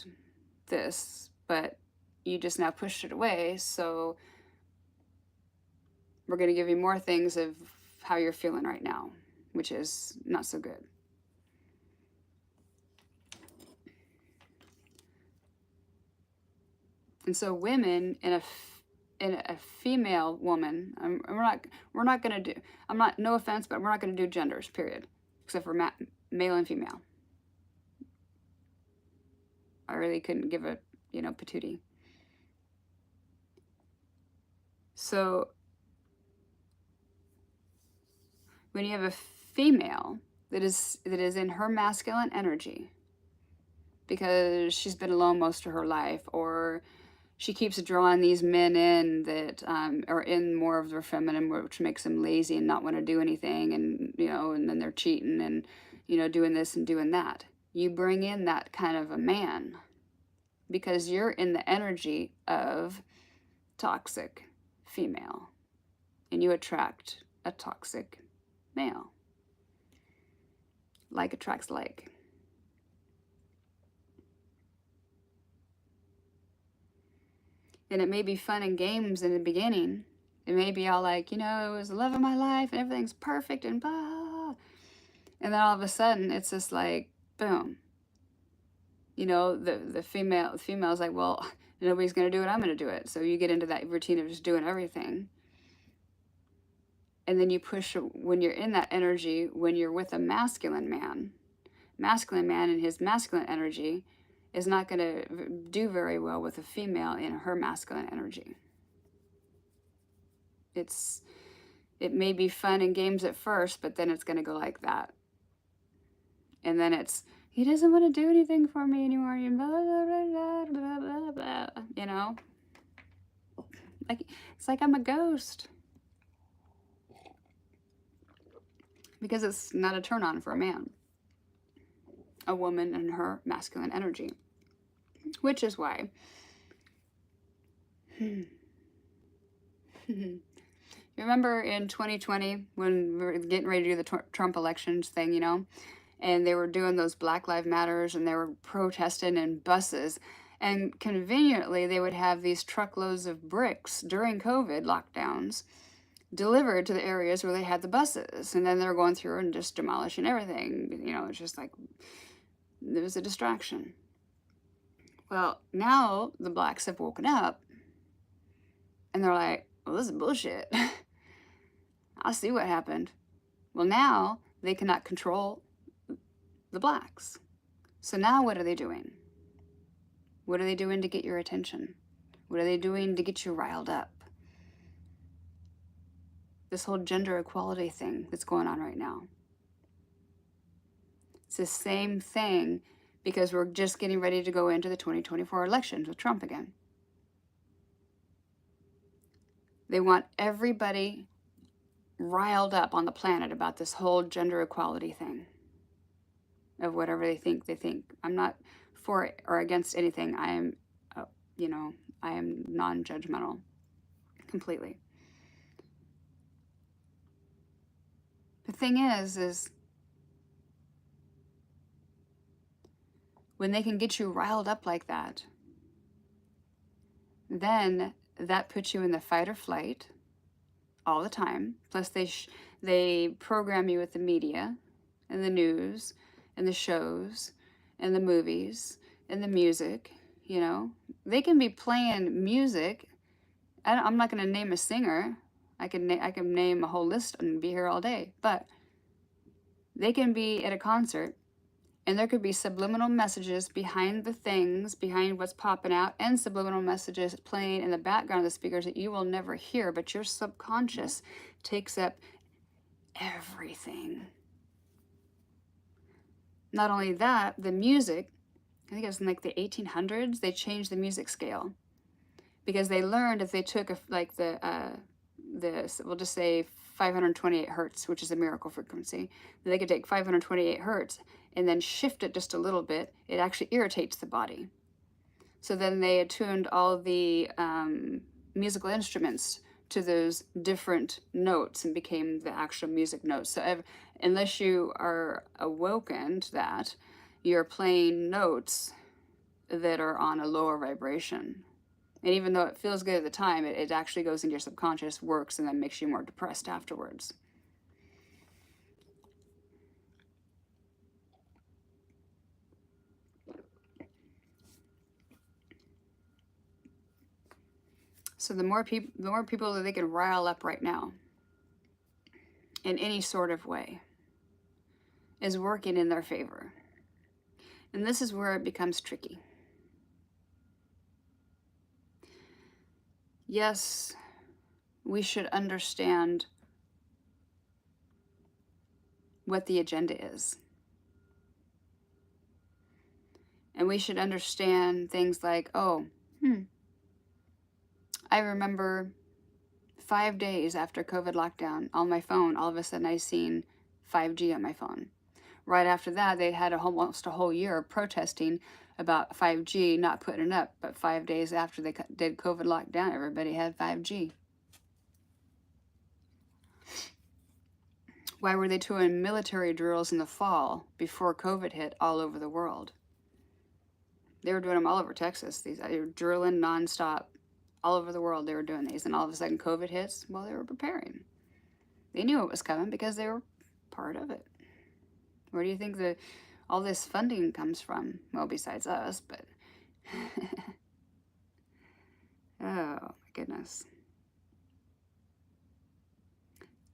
this, but you just now pushed it away, so we're going to give you more things of how you're feeling right now, which is not so good. And so women in a female woman, we're not going to do, I'm not, no offense, but we're not going to do genders, period, except for male and female. I really couldn't give a, you know, patootie. So when you have a female that is in her masculine energy because she's been alone most of her life, or she keeps drawing these men in that are in more of their feminine, which makes them lazy and not want to do anything, and you know, and then they're cheating and, you know, doing this and doing that. You bring in that kind of a man because you're in the energy of toxic female, and you attract a toxic male. Like attracts like. And it may be fun and games in the beginning. It may be all like, you know, it was the love of my life and everything's perfect and blah. And then all of a sudden it's just like, boom. You know, the female's like, well, nobody's going to do it, I'm going to do it. So you get into that routine of just doing everything. And then you push, when you're in that energy, when you're with a masculine man in his masculine energy is not going to do very well with a female in her masculine energy. It may be fun and games at first, but then it's going to go like that. And then it's, he doesn't want to do anything for me anymore. Blah, blah, blah, blah, blah, blah, you know? Like, it's like I'm a ghost. Because it's not a turn on for a man. A woman and her masculine energy. Which is why you remember in 2020 when we were getting ready to do the Trump elections thing, you know, and they were doing those Black Lives Matters and they were protesting in buses, and conveniently they would have these truckloads of bricks during COVID lockdowns delivered to the areas where they had the buses, and then they're going through and just demolishing everything. You know, it's just like there was a distraction. Well, now the blacks have woken up and they're like, well, this is bullshit. I see what happened. Well, now they cannot control the blacks. So now what are they doing? What are they doing to get your attention? What are they doing to get you riled up? This whole gender equality thing that's going on right now. It's the same thing because we're just getting ready to go into the 2024 elections with Trump again. They want everybody riled up on the planet about this whole gender equality thing of whatever they think. I'm not for it or against anything. I am, you know, I am non-judgmental completely. The thing is when they can get you riled up like that, then that puts you in the fight or flight all the time. Plus they program you with the media and the news and the shows and the movies and the music, you know. They can be playing music. I'm not going to name a singer. I can name a whole list and be here all day. But They can be at a concert and there could be subliminal messages behind the things, behind what's popping out, and subliminal messages playing in the background of the speakers that you will never hear, but your subconscious takes up everything. Not only that, the music, I think it was in like the 1800s, they changed the music scale because they learned if they took we'll just say 528 hertz, which is a miracle frequency, that they could take 528 hertz and then shift it just a little bit, it actually irritates the body. So then they attuned all the musical instruments to those different notes and became the actual music notes. So unless you are awoken to that, you're playing notes that are on a lower vibration. And even though it feels good at the time, it actually goes into your subconscious, works, and then makes you more depressed afterwards. So the more people that they can rile up right now, in any sort of way, is working in their favor. And this is where it becomes tricky. Yes, we should understand what the agenda is. And we should understand things like, I remember 5 days after COVID lockdown, on my phone, all of a sudden I seen 5G on my phone. Right after that, they had almost a whole year of protesting about 5G not putting it up, but 5 days after they did COVID lockdown, everybody had 5G. Why were they doing military drills in the fall before COVID hit all over the world? They were doing them all over Texas. They were drilling nonstop all over the world. They were doing these, and all of a sudden COVID hits. Well, they were preparing. They knew it was coming because they were part of it. Where do you think all this funding comes from? Well, besides us, but oh my goodness.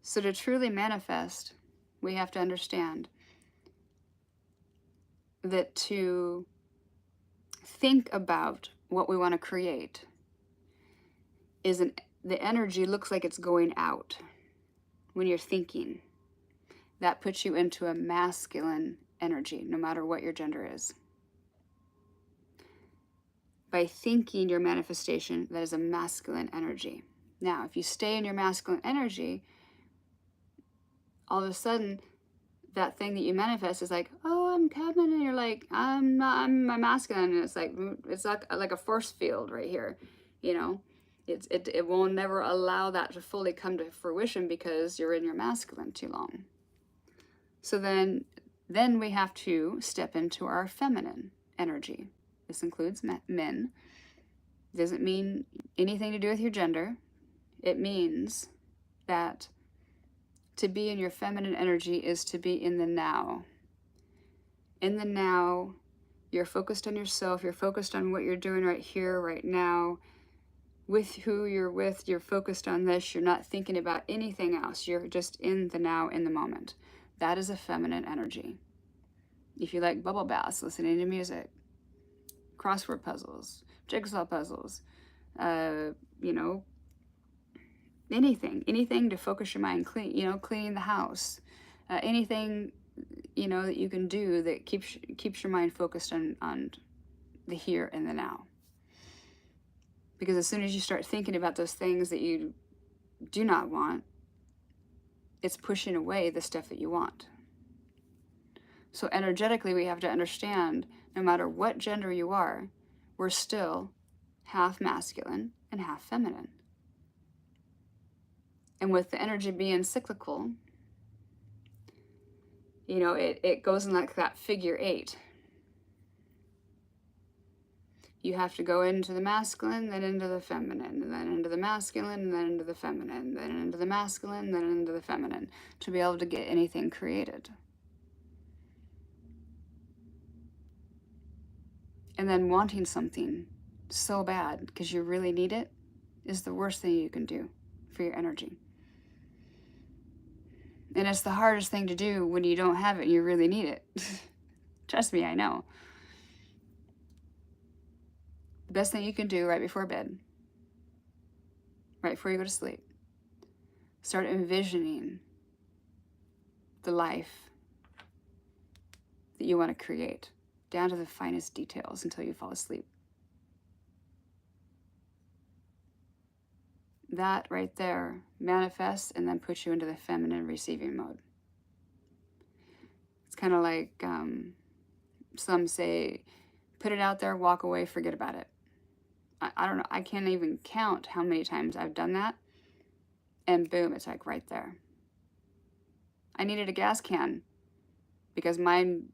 So to truly manifest, we have to understand that to think about what we want to create the energy looks like it's going out when you're thinking. That puts you into a masculine energy, no matter what your gender is. By thinking your manifestation, that is a masculine energy. Now, if you stay in your masculine energy, all of a sudden, that thing that you manifest is like, oh, I'm coming, and you're like, I'm masculine, and it's like a force field right here, you know. It will never allow that to fully come to fruition because you're in your masculine too long. So then we have to step into our feminine energy. This includes men. It doesn't mean anything to do with your gender. It means that to be in your feminine energy is to be in the now. In the now, you're focused on yourself. You're focused on what you're doing right here, right now. With who you're with, you're focused on this. You're not thinking about anything else. You're just in the now, in the moment. That is a feminine energy. If you like bubble baths, listening to music, crossword puzzles, jigsaw puzzles, anything to focus your mind, cleaning the house, anything, that you can do that keeps your mind focused on the here and the now. Because as soon as you start thinking about those things that you do not want, it's pushing away the stuff that you want. So energetically, we have to understand, no matter what gender you are, we're still half masculine and half feminine. And with the energy being cyclical, it goes in like that figure 8. You have to go into the masculine, then into the feminine, and then into the masculine, and then into the feminine, then into the masculine, then into the feminine, to be able to get anything created. And then wanting something so bad because you really need it is the worst thing you can do for your energy. And it's the hardest thing to do when you don't have it and you really need it. Trust me, I know. The best thing you can do right before bed, right before you go to sleep, start envisioning the life that you want to create, down to the finest details until you fall asleep. That right there manifests and then puts you into the feminine receiving mode. It's kind of like some say, put it out there, walk away, forget about it. I don't know. I can't even count how many times I've done that. And boom, it's like right there. I needed a gas can because mine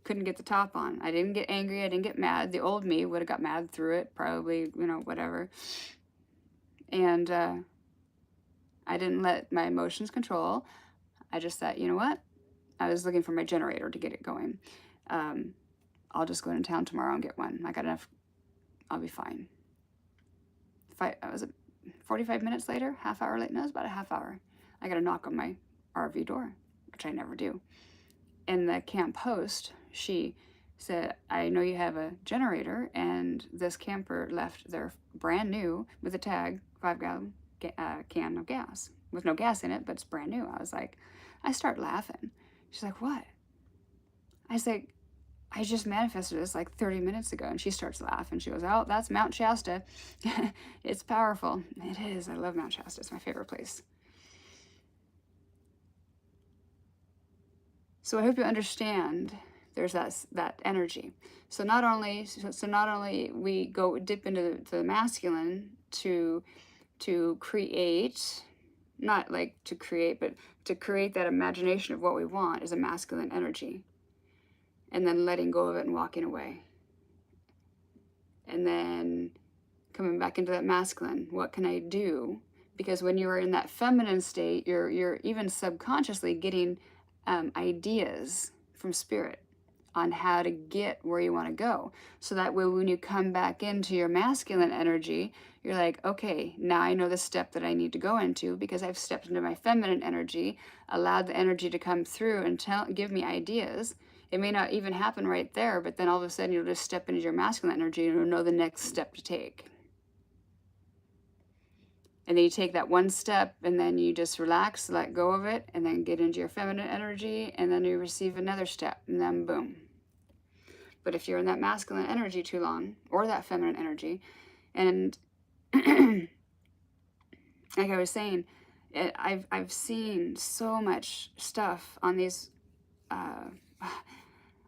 couldn't get the top on. I didn't get angry. I didn't get mad. The old me would have got mad through it, probably, whatever. And I didn't let my emotions control. I just thought, you know what? I was looking for my generator to get it going. I'll just go into town tomorrow and get one. I got enough. I'll be fine. Was it 45 minutes later? Half hour late? No, it was about a half hour. I got a knock on my RV door, which I never do. And the camp host, she said, I know you have a generator, and this camper left their brand new, with a tag, 5-gallon can of gas, with no gas in it, but it's brand new. I was like, I start laughing. She's like, what? I was like, I just manifested this like 30 minutes ago. And she starts laughing. She goes, oh, that's Mount Shasta. It's powerful. It is. I love Mount Shasta. It's my favorite place. So I hope you understand there's that energy. So not only we go dip into the masculine to create, not like to create, but to create that imagination of what we want is a masculine energy. And then letting go of it and walking away. And then coming back into that masculine. What can I do? Because when you're in that feminine state, you're even subconsciously getting ideas from spirit on how to get where you want to go. So that way when you come back into your masculine energy, you're like, okay, now I know the step that I need to go into because I've stepped into my feminine energy, allowed the energy to come through and give me ideas. It may not even happen right there, but then all of a sudden you'll just step into your masculine energy and you'll know the next step to take. And then you take that one step and then you just relax, let go of it, and then get into your feminine energy, and then you receive another step, and then boom. But if you're in that masculine energy too long, or that feminine energy, and like I was saying, I've seen so much stuff on these.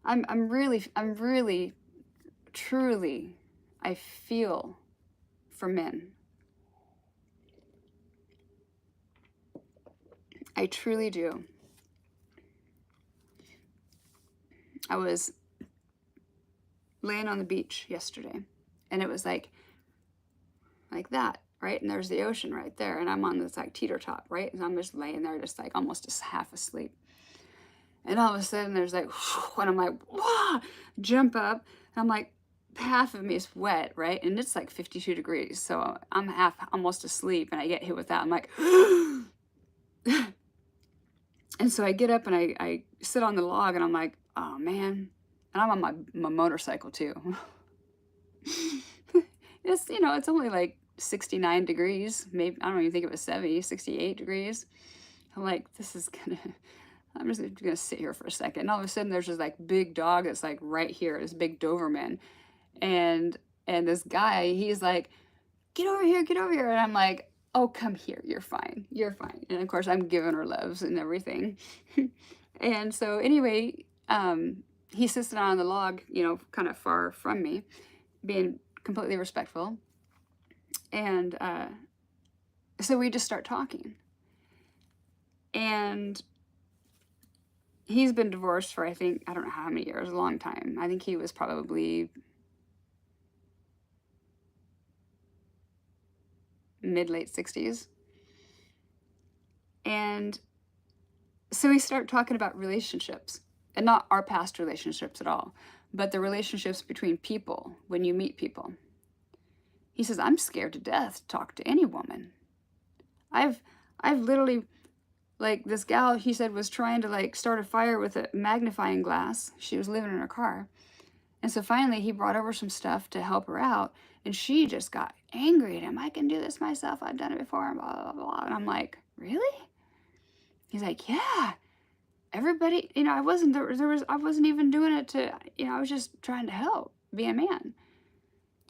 I'm really, truly, I feel for men. I truly do. I was laying on the beach yesterday, and it was like that, right? And there's the ocean right there, and I'm on this like teeter top, right? And I'm just laying there, just like almost just half asleep. And all of a sudden, there's like, and I'm like, whoa, jump up, and I'm like, half of me is wet, right? And it's like 52 degrees, so I'm almost asleep, and I get hit with that. I'm like, and so I get up and I sit on the log, and I'm like, oh man. And I'm on my motorcycle too. It's, it's only like 69 degrees. Maybe, I don't even think it was 70, 68 degrees. I'm like, I'm just gonna sit here for a second. And all of a sudden there's this like big dog that's like right here, this big Doberman. And this guy, he's like, get over here. And I'm like, oh, come here. You're fine. And of course I'm giving her loves and everything. And so anyway, he sits down on the log, kind of far from me, being completely respectful. And so we just start talking. And he's been divorced for, I don't know how many years, a long time. I think he was probably mid-late 60s. And so we start talking about relationships. And not our past relationships at all, but the relationships between people when you meet people. He says, I'm scared to death to talk to any woman. I've literally Like this gal, he said, was trying to like start a fire with a magnifying glass. She was living in her car. And so finally he brought over some stuff to help her out. And she just got angry at him. I can do this myself. I've done it before. And blah, blah, blah. And I'm like, really? He's like, yeah. Everybody, you know, I wasn't, I wasn't even doing it to, you know, I was just trying to help, be a man.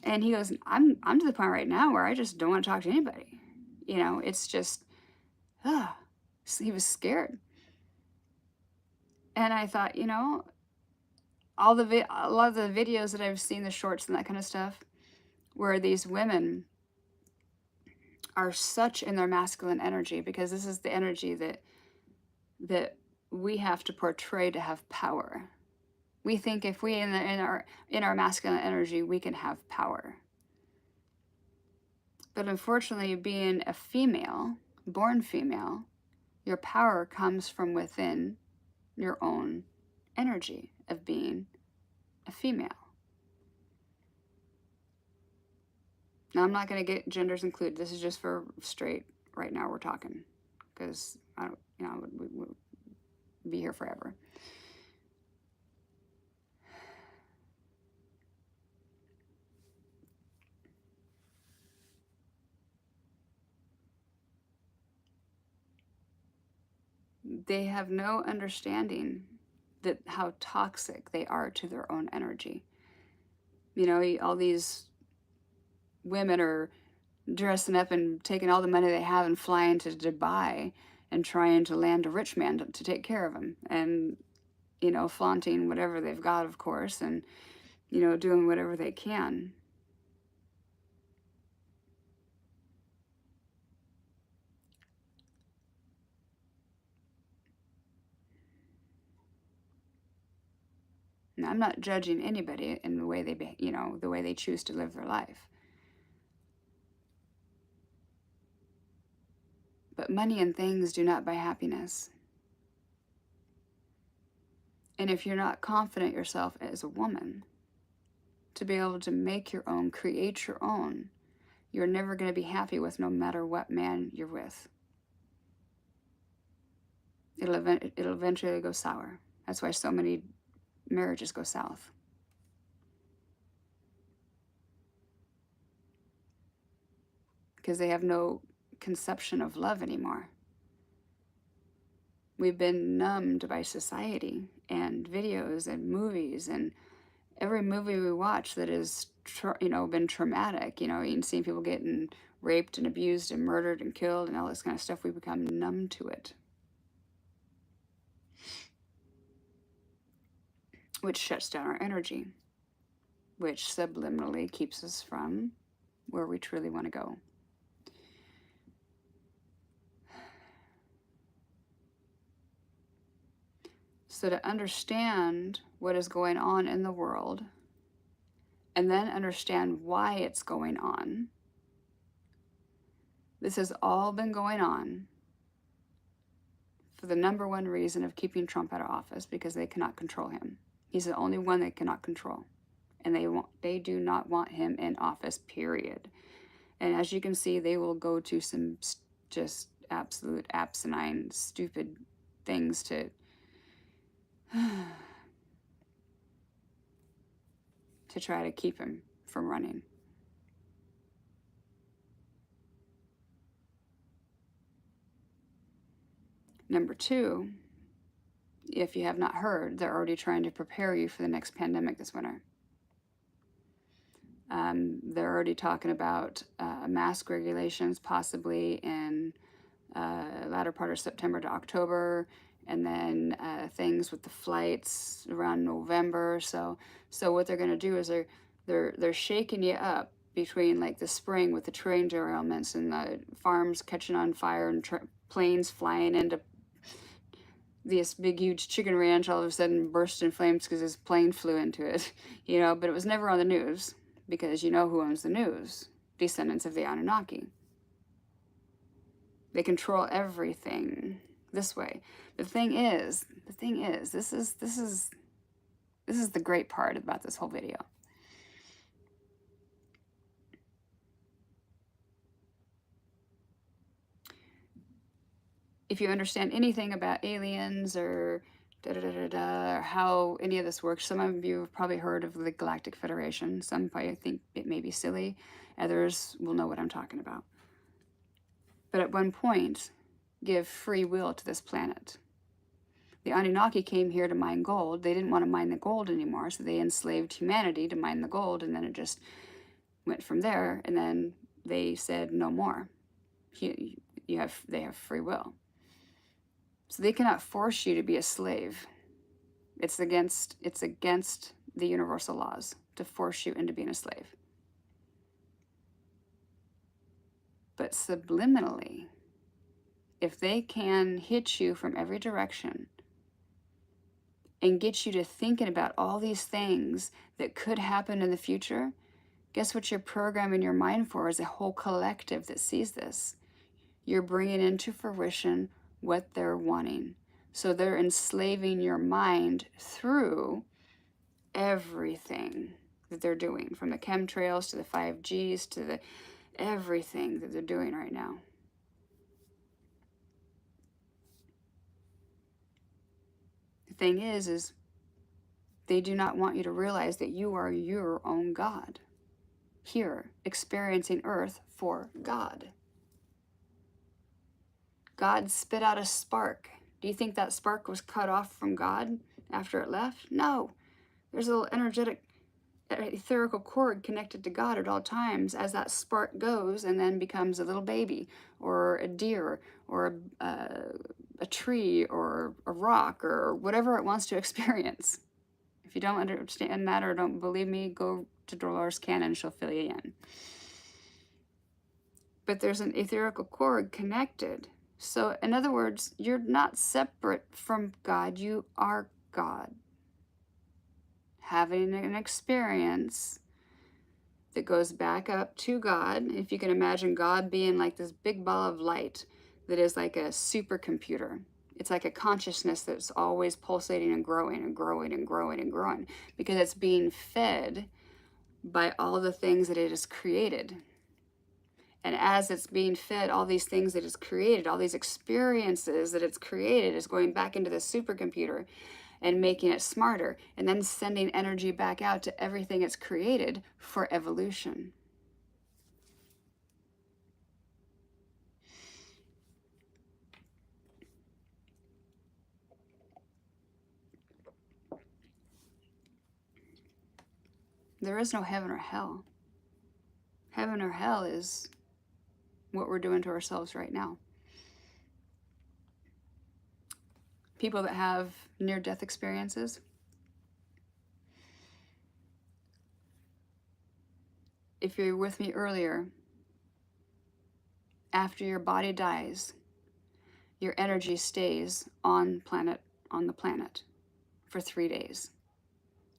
And he goes, I'm to the point right now where I just don't want to talk to anybody. You know, it's just, ugh. He was scared. And I thought, you know, a lot of the videos that I've seen, the shorts and that kind of stuff, where these women are such in their masculine energy, because this is the energy that we have to portray to have power. We think if we in our masculine energy, we can have power. But unfortunately, being a female, born female, your power comes from within your own energy of being a female. Now, I'm not going to get genders included. This is just for straight right now we're talking, because I don't, you know, we'll be here forever. They have no understanding that how toxic they are to their own energy. You know, all these women are dressing up and taking all the money they have and flying to Dubai and trying to land a rich man to take care of them, and, you know, flaunting whatever they've got, of course, and, you know, doing whatever they can. Now, I'm not judging anybody in the way they, you know, the way they choose to live their life. But money and things do not buy happiness. And if you're not confident yourself as a woman to be able to make your own, create your own, you're never going to be happy with no matter what man you're with. It'll eventually go sour. That's why so many marriages go south. Because they have no conception of love anymore. We've been numbed by society and videos and movies, and every movie we watch that is, you know, been traumatic. You know, you've seen people getting raped and abused and murdered and killed and all this kind of stuff. We become numb to it, which shuts down our energy, which subliminally keeps us from where we truly want to go. So to understand what is going on in the world, and then understand why it's going on, this has all been going on for the number one reason of keeping Trump out of office, because they cannot control him. He's the only one they cannot control. And they do not want him in office, period. And as you can see, they will go to some just absolute asinine, stupid things to try to keep him from running. Number two, if you have not heard, they're already trying to prepare you for the next pandemic this winter. They're already talking about mask regulations possibly in latter part of September to October, and then things with the flights around November. So what they're going to do is they're shaking you up between like the spring with the train derailments and the farms catching on fire and planes flying into this big huge chicken ranch all of a sudden burst in flames because this plane flew into it, you know, but it was never on the news, because you know who owns the news: descendants of the Anunnaki. They control everything this way. The thing is, this is the great part about this whole video. if you understand anything about aliens or or how any of this works, some of you have probably heard of the Galactic Federation. Some probably think it may be silly. Others will know what I'm talking about. But at one point, give free will to this planet. The Anunnaki came here to mine gold. They didn't want to mine the gold anymore, so they enslaved humanity to mine the gold, and then it just went from there. And then they said, no more. They have free will. So they cannot force you to be a slave. It's against the universal laws to force you into being a slave. But subliminally, if they can hit you from every direction and get you to thinking about all these things that could happen in the future, guess what you're programming your mind for is a whole collective that sees this. You're bringing into fruition what they're wanting. So they're enslaving your mind through everything that they're doing, from the chemtrails to the 5Gs to the everything that they're doing right now. The thing is they do not want you to realize that you are your own God, here experiencing Earth for God. God spit out a spark. Do you think that spark was cut off from God after it left? No. There's a little energetic, etherical cord connected to God at all times as that spark goes and then becomes a little baby or a deer or a tree or a rock or whatever it wants to experience. If you don't understand that or don't believe me, go to Dolores Cannon, she'll fill you in. But there's an etherical cord connected. So in other words, you're not separate from God, you are God. Having an experience that goes back up to God. If you can imagine God being like this big ball of light that is like a supercomputer. It's like a consciousness that's always pulsating and growing and growing and growing and growing because it's being fed by all the things that it has created. And as it's being fed all these things that it's created, all these experiences that it's created is going back into the supercomputer and making it smarter, and then sending energy back out to everything it's created for evolution. There is no heaven or hell. Heaven or hell is what we're doing to ourselves right now. People that have near-death experiences, if you're with me earlier, after your body dies, your energy stays on the planet for 3 days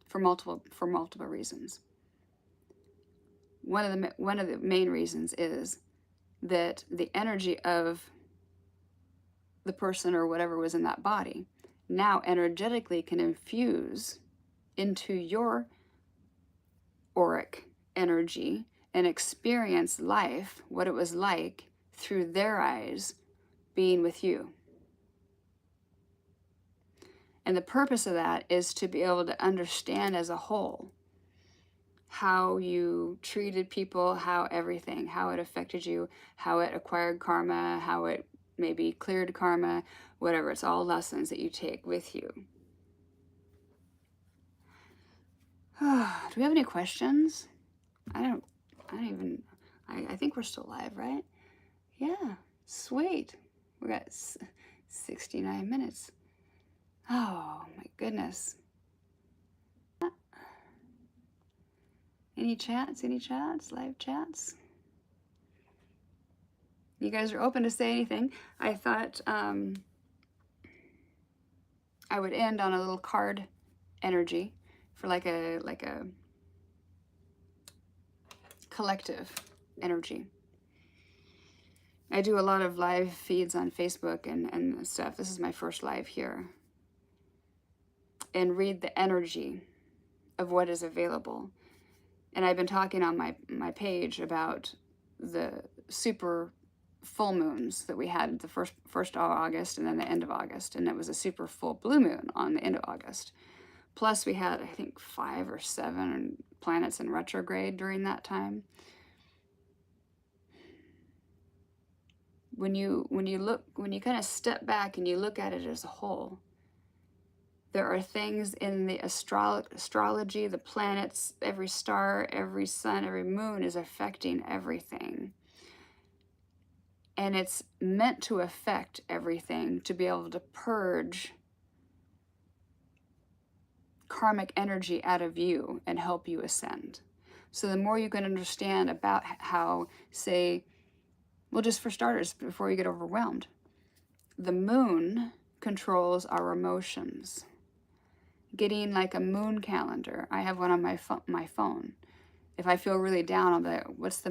for multiple reasons. One of the main reasons is that the energy of the person or whatever was in that body now energetically can infuse into your auric energy and experience life, what it was like through their eyes being with you. And the purpose of that is to be able to understand as a whole how you treated people, how it affected you, how it acquired karma, how it maybe cleared karma, whatever. It's all lessons that you take with you. Do we have any questions? I think we're still live, right? Yeah, sweet. We got 69 minutes. Oh my goodness. Any chats, live chats? You guys are open to say anything. I thought I would end on a little card energy for like a collective energy. I do a lot of live feeds on Facebook and stuff. This is my first live here. And read the energy of what is available. And I've been talking on my page about the super full moons that we had the first of August and then the end of August, and it was a super full blue moon on the end of August. Plus we had, I think, 5 or 7 planets in retrograde during that time. When you kind of step back and you look at it as a whole, there are things in the astrology, the planets, every star, every sun, every moon is affecting everything. And it's meant to affect everything, to be able to purge karmic energy out of you and help you ascend. So the more you can understand about how, say, well, just for starters, before you get overwhelmed, the moon controls our emotions. Getting like a moon calendar. I have one on my phone. If I feel really down, I'll be like, what's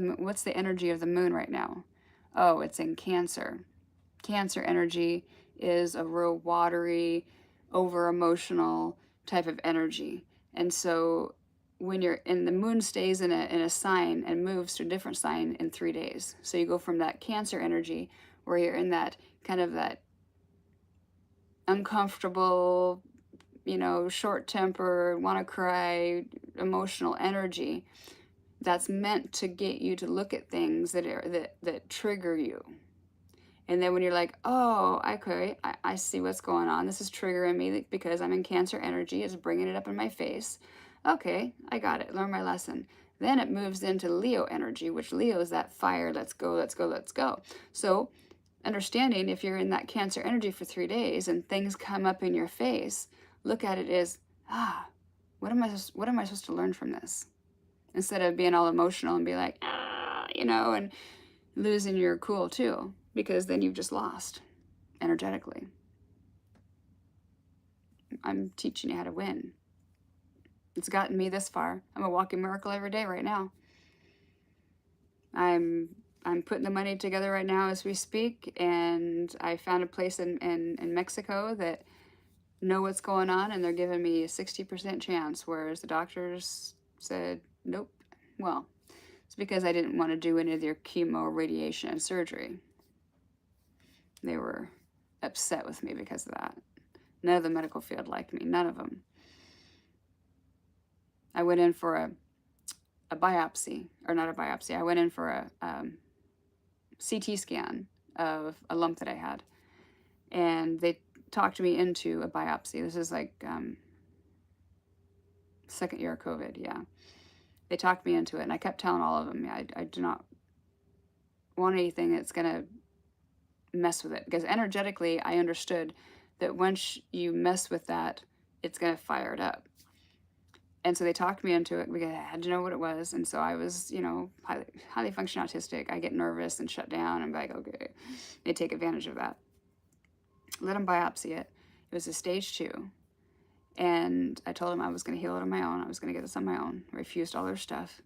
the energy of the moon right now? Oh, it's in Cancer. Cancer energy is a real watery, over-emotional type of energy. And so when you're in, the moon stays in a sign and moves to a different sign in 3 days. So you go from that Cancer energy where you're in that kind of that uncomfortable, short temper, want to cry, emotional energy that's meant to get you to look at things that trigger you. And then when you're like, oh, okay, I see what's going on. This is triggering me because I'm in Cancer energy. It's bringing it up in my face. Okay, I got it. Learn my lesson. Then it moves into Leo energy, which Leo is that fire. Let's go, let's go, let's go. So understanding if you're in that Cancer energy for 3 days and things come up in your face, look at it as, what am I supposed to learn from this? Instead of being all emotional and be like, and losing your cool too, because then you've just lost energetically. I'm teaching you how to win. It's gotten me this far. I'm a walking miracle every day right now. I'm putting the money together right now as we speak, and I found a place in Mexico that know what's going on, and they're giving me a 60% chance, whereas the doctors said, nope. Well, it's because I didn't want to do any of their chemo, radiation, and surgery. They were upset with me because of that. None of the medical field liked me, none of them. I went in for a biopsy, or not a biopsy, I went in for a CT scan of a lump that I had. And they talked me into a biopsy. This is like second year of COVID, yeah. They talked me into it, and I kept telling all of them, I do not want anything that's going to mess with it. Because energetically, I understood that once you mess with that, it's going to fire it up. And so they talked me into it because I had to know what it was. And so I was, highly functioning autistic. I get nervous and shut down and be like, okay. They take advantage of that. Let them biopsy it. It was a stage 2. And I told them I was going to heal it on my own. I was going to get this on my own. I refused all their stuff.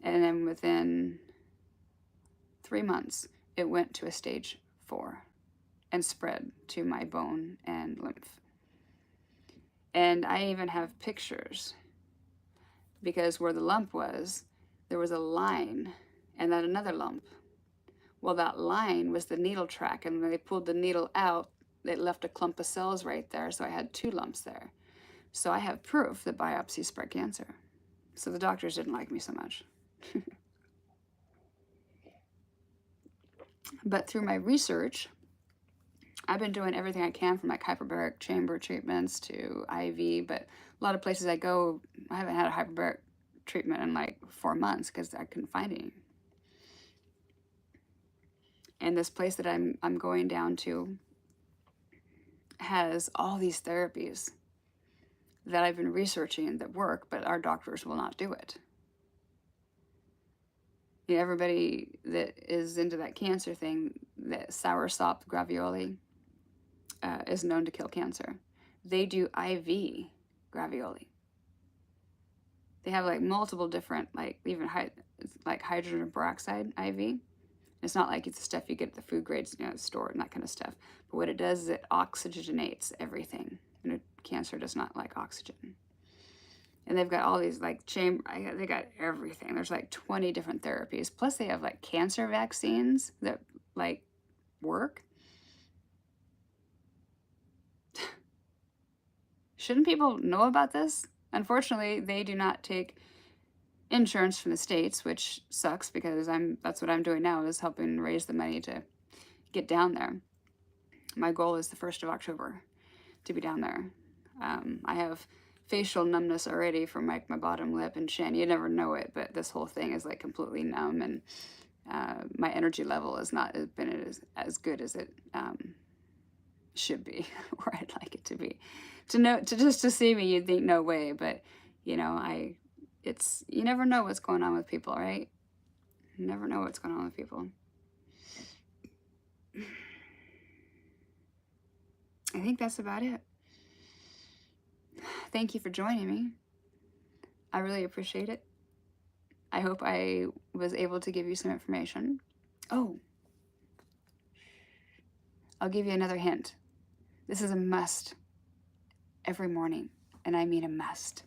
And then within 3 months, it went to a stage 4 and spread to my bone and lymph. And I even have pictures, because where the lump was, there was a line and then another lump. Well, that line was the needle track, and when they pulled the needle out, it left a clump of cells right there, so I had 2 lumps there. So I have proof that biopsy spread cancer. So the doctors didn't like me so much. But through my research, I've been doing everything I can, from like hyperbaric chamber treatments to IV, but a lot of places I go, I haven't had a hyperbaric treatment in like 4 months because I couldn't find any. And this place that I'm going down to has all these therapies that I've been researching that work, but our doctors will not do it. Everybody that is into that cancer thing, that soursop gravioli is known to kill cancer. They do IV gravioli. They have like multiple different, like even like hydrogen peroxide IV. It's not like it's the stuff you get at the food grade store and that kind of stuff. But what it does is it oxygenates everything. Cancer does not like oxygen. And they've got all these like they got everything. There's like 20 different therapies. Plus they have like cancer vaccines that like work? Shouldn't people know about this? Unfortunately, they do not take insurance from the states, which sucks because that's what I'm doing now, is helping raise the money to get down there. My goal is the 1st of October to be down there. I have facial numbness already from like my bottom lip and chin. You never know it, but this whole thing is like completely numb, and my energy level has not been as good as it should be, where I'd like it to be. To see me, you'd think no way, but you know, you never know what's going on with people, right? You never know what's going on with people. I think that's about it. Thank you for joining me. I really appreciate it. I hope I was able to give you some information. Oh, I'll give you another hint. This is a must every morning, and I mean a must.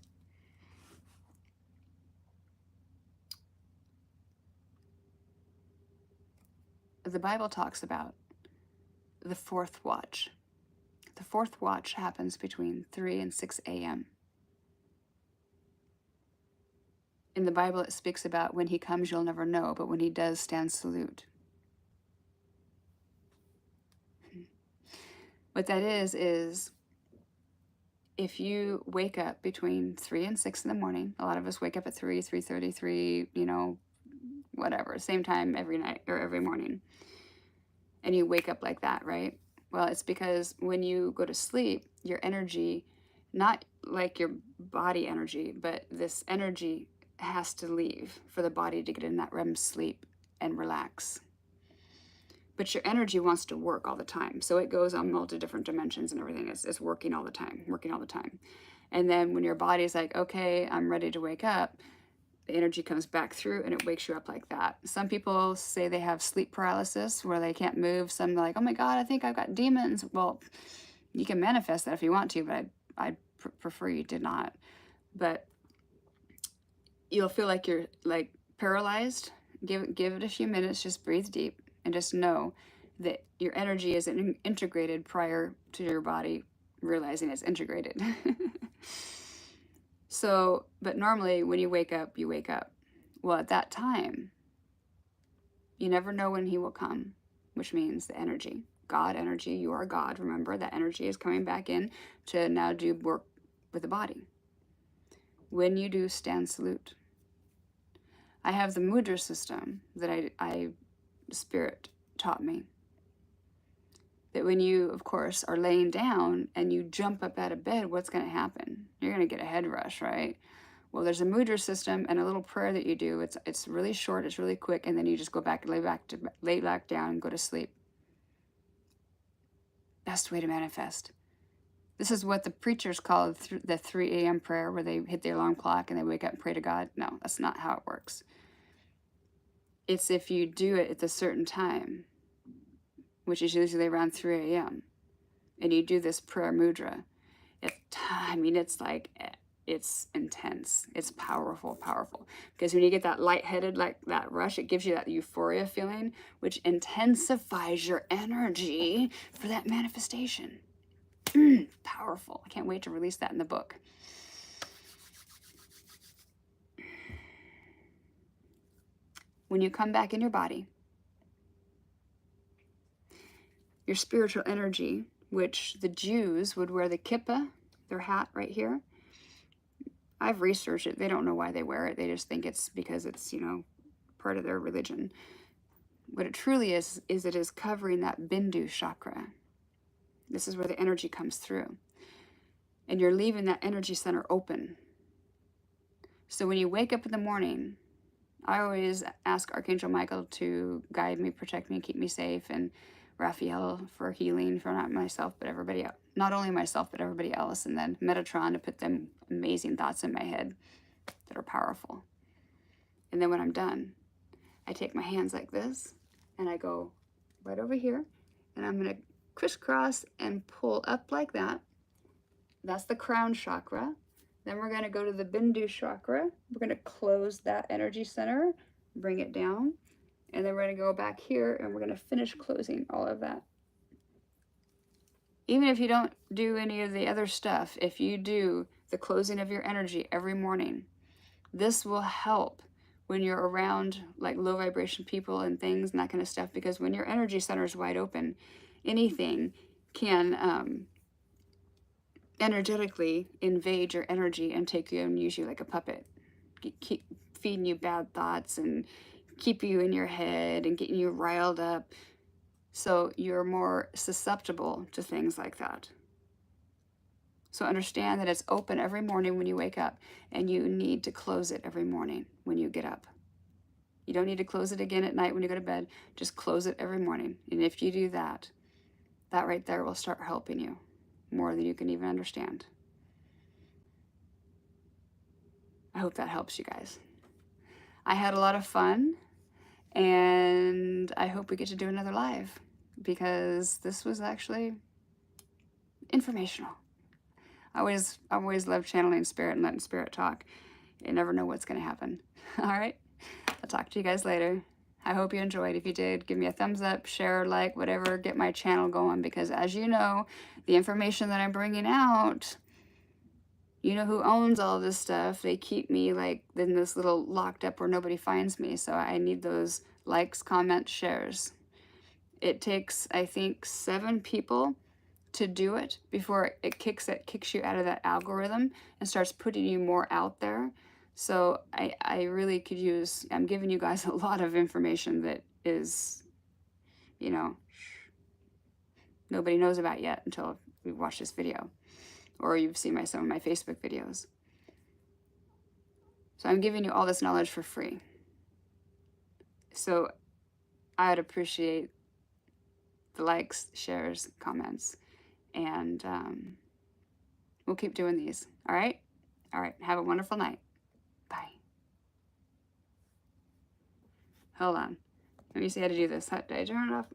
The Bible talks about the 4th watch. The 4th watch happens between 3 and 6 a.m. In the Bible, it speaks about when he comes, you'll never know, but when he does, stand salute. What that is if you wake up between 3 and 6 in the morning, a lot of us wake up at 3, 3:33, you know, whatever, same time every night or every morning, and you wake up like that, right? Well, it's because when you go to sleep, your energy, not like your body energy, but this energy has to leave for the body to get in that REM sleep and relax. But your energy wants to work all the time. So it goes on multiple different dimensions and everything. It's working all the time, working all the time. And then when your body's like, okay, I'm ready to wake up, the energy comes back through and it wakes you up like that. Some people say they have sleep paralysis where they can't move. Some are like, oh my God, I think I've got demons. Well, you can manifest that if you want to, but I'd prefer you did not. But you'll feel like you're like paralyzed. Give it a few minutes, just breathe deep and just know that your energy isn't integrated prior to your body realizing it's integrated. So, but normally when you wake up, you wake up. Well, at that time, you never know when he will come, which means the energy, God energy, you are God. Remember, that energy is coming back in to now do work with the body. When you do, stand salute. I have the mudra system that I Spirit taught me. That when you, of course, are laying down and you jump up out of bed, what's going to happen? You're going to get a head rush, right? Well, there's a mudra system and a little prayer that you do. It's really short, it's really quick, and then you just go back, lay back down, and go to sleep. Best way to manifest. This is what the preachers call the 3 a.m. prayer, where they hit the alarm clock and they wake up and pray to God. No, that's not how it works. It's if you do it at a certain time, which is usually around 3 a.m., and you do this prayer mudra. I mean, it's like, it's intense. It's powerful, powerful. Because when you get that lightheaded, like that rush, it gives you that euphoria feeling, which intensifies your energy for that manifestation. Powerful. I can't wait to release that in the book. When you come back in your body, your spiritual energy, which the Jews would wear the kippah, their hat right here. I've researched it. They don't know why they wear it. They just think it's because it's, you know, part of their religion. What it truly is it is covering that Bindu chakra. This is where the energy comes through. And you're leaving that energy center open. So when you wake up in the morning, I always ask Archangel Michael to guide me, protect me, keep me safe, and Raphael for healing for not myself, but everybody else. Not only myself, but everybody else. And then Metatron to put them amazing thoughts in my head that are powerful. And then when I'm done, I take my hands like this, and I go right over here, and I'm going to crisscross and pull up like that. That's the crown chakra. Then we're going to go to the Bindu chakra. We're going to close that energy center, bring it down, And then we're going to go back here and we're going to finish closing all of that. Even if you don't do any of the other stuff, if you do the closing of your energy every morning, this will help when you're around like low vibration people and things and that kind of stuff, because when your energy center is wide open, anything can energetically invade your energy and take you and use you like a puppet. Keep feeding you bad thoughts and keep you in your head and getting you riled up. So you're more susceptible to things like that. So understand that it's open every morning when you wake up, and you need to close it every morning when you get up. You don't need to close it again at night when you go to bed. Just close it every morning. And if you do that, that right there will start helping you more than you can even understand. I hope that helps you guys. I had a lot of fun, and I hope we get to do another live, because this was actually informational. I always love channeling spirit and letting spirit talk. You never know what's going to happen. All right. I'll talk to you guys later. I hope you enjoyed. If you did, give me a thumbs up, share, like, whatever, get my channel going, because as you know, the information that I'm bringing out, you know who owns all this stuff. They keep me like in this little locked up where nobody finds me. So I need those likes, comments, shares. It takes, I think, 7 people to do it before it kicks you out of that algorithm and starts putting you more out there. So I really could use, I'm giving you guys a lot of information that is, you know, nobody knows about yet until we watch this video, or you've seen some of my Facebook videos. So I'm giving you all this knowledge for free. So I'd appreciate the likes, shares, comments, and we'll keep doing these. All right? All right. Have a wonderful night. Bye. Hold on. Let me see how to do this. Did I turn it off?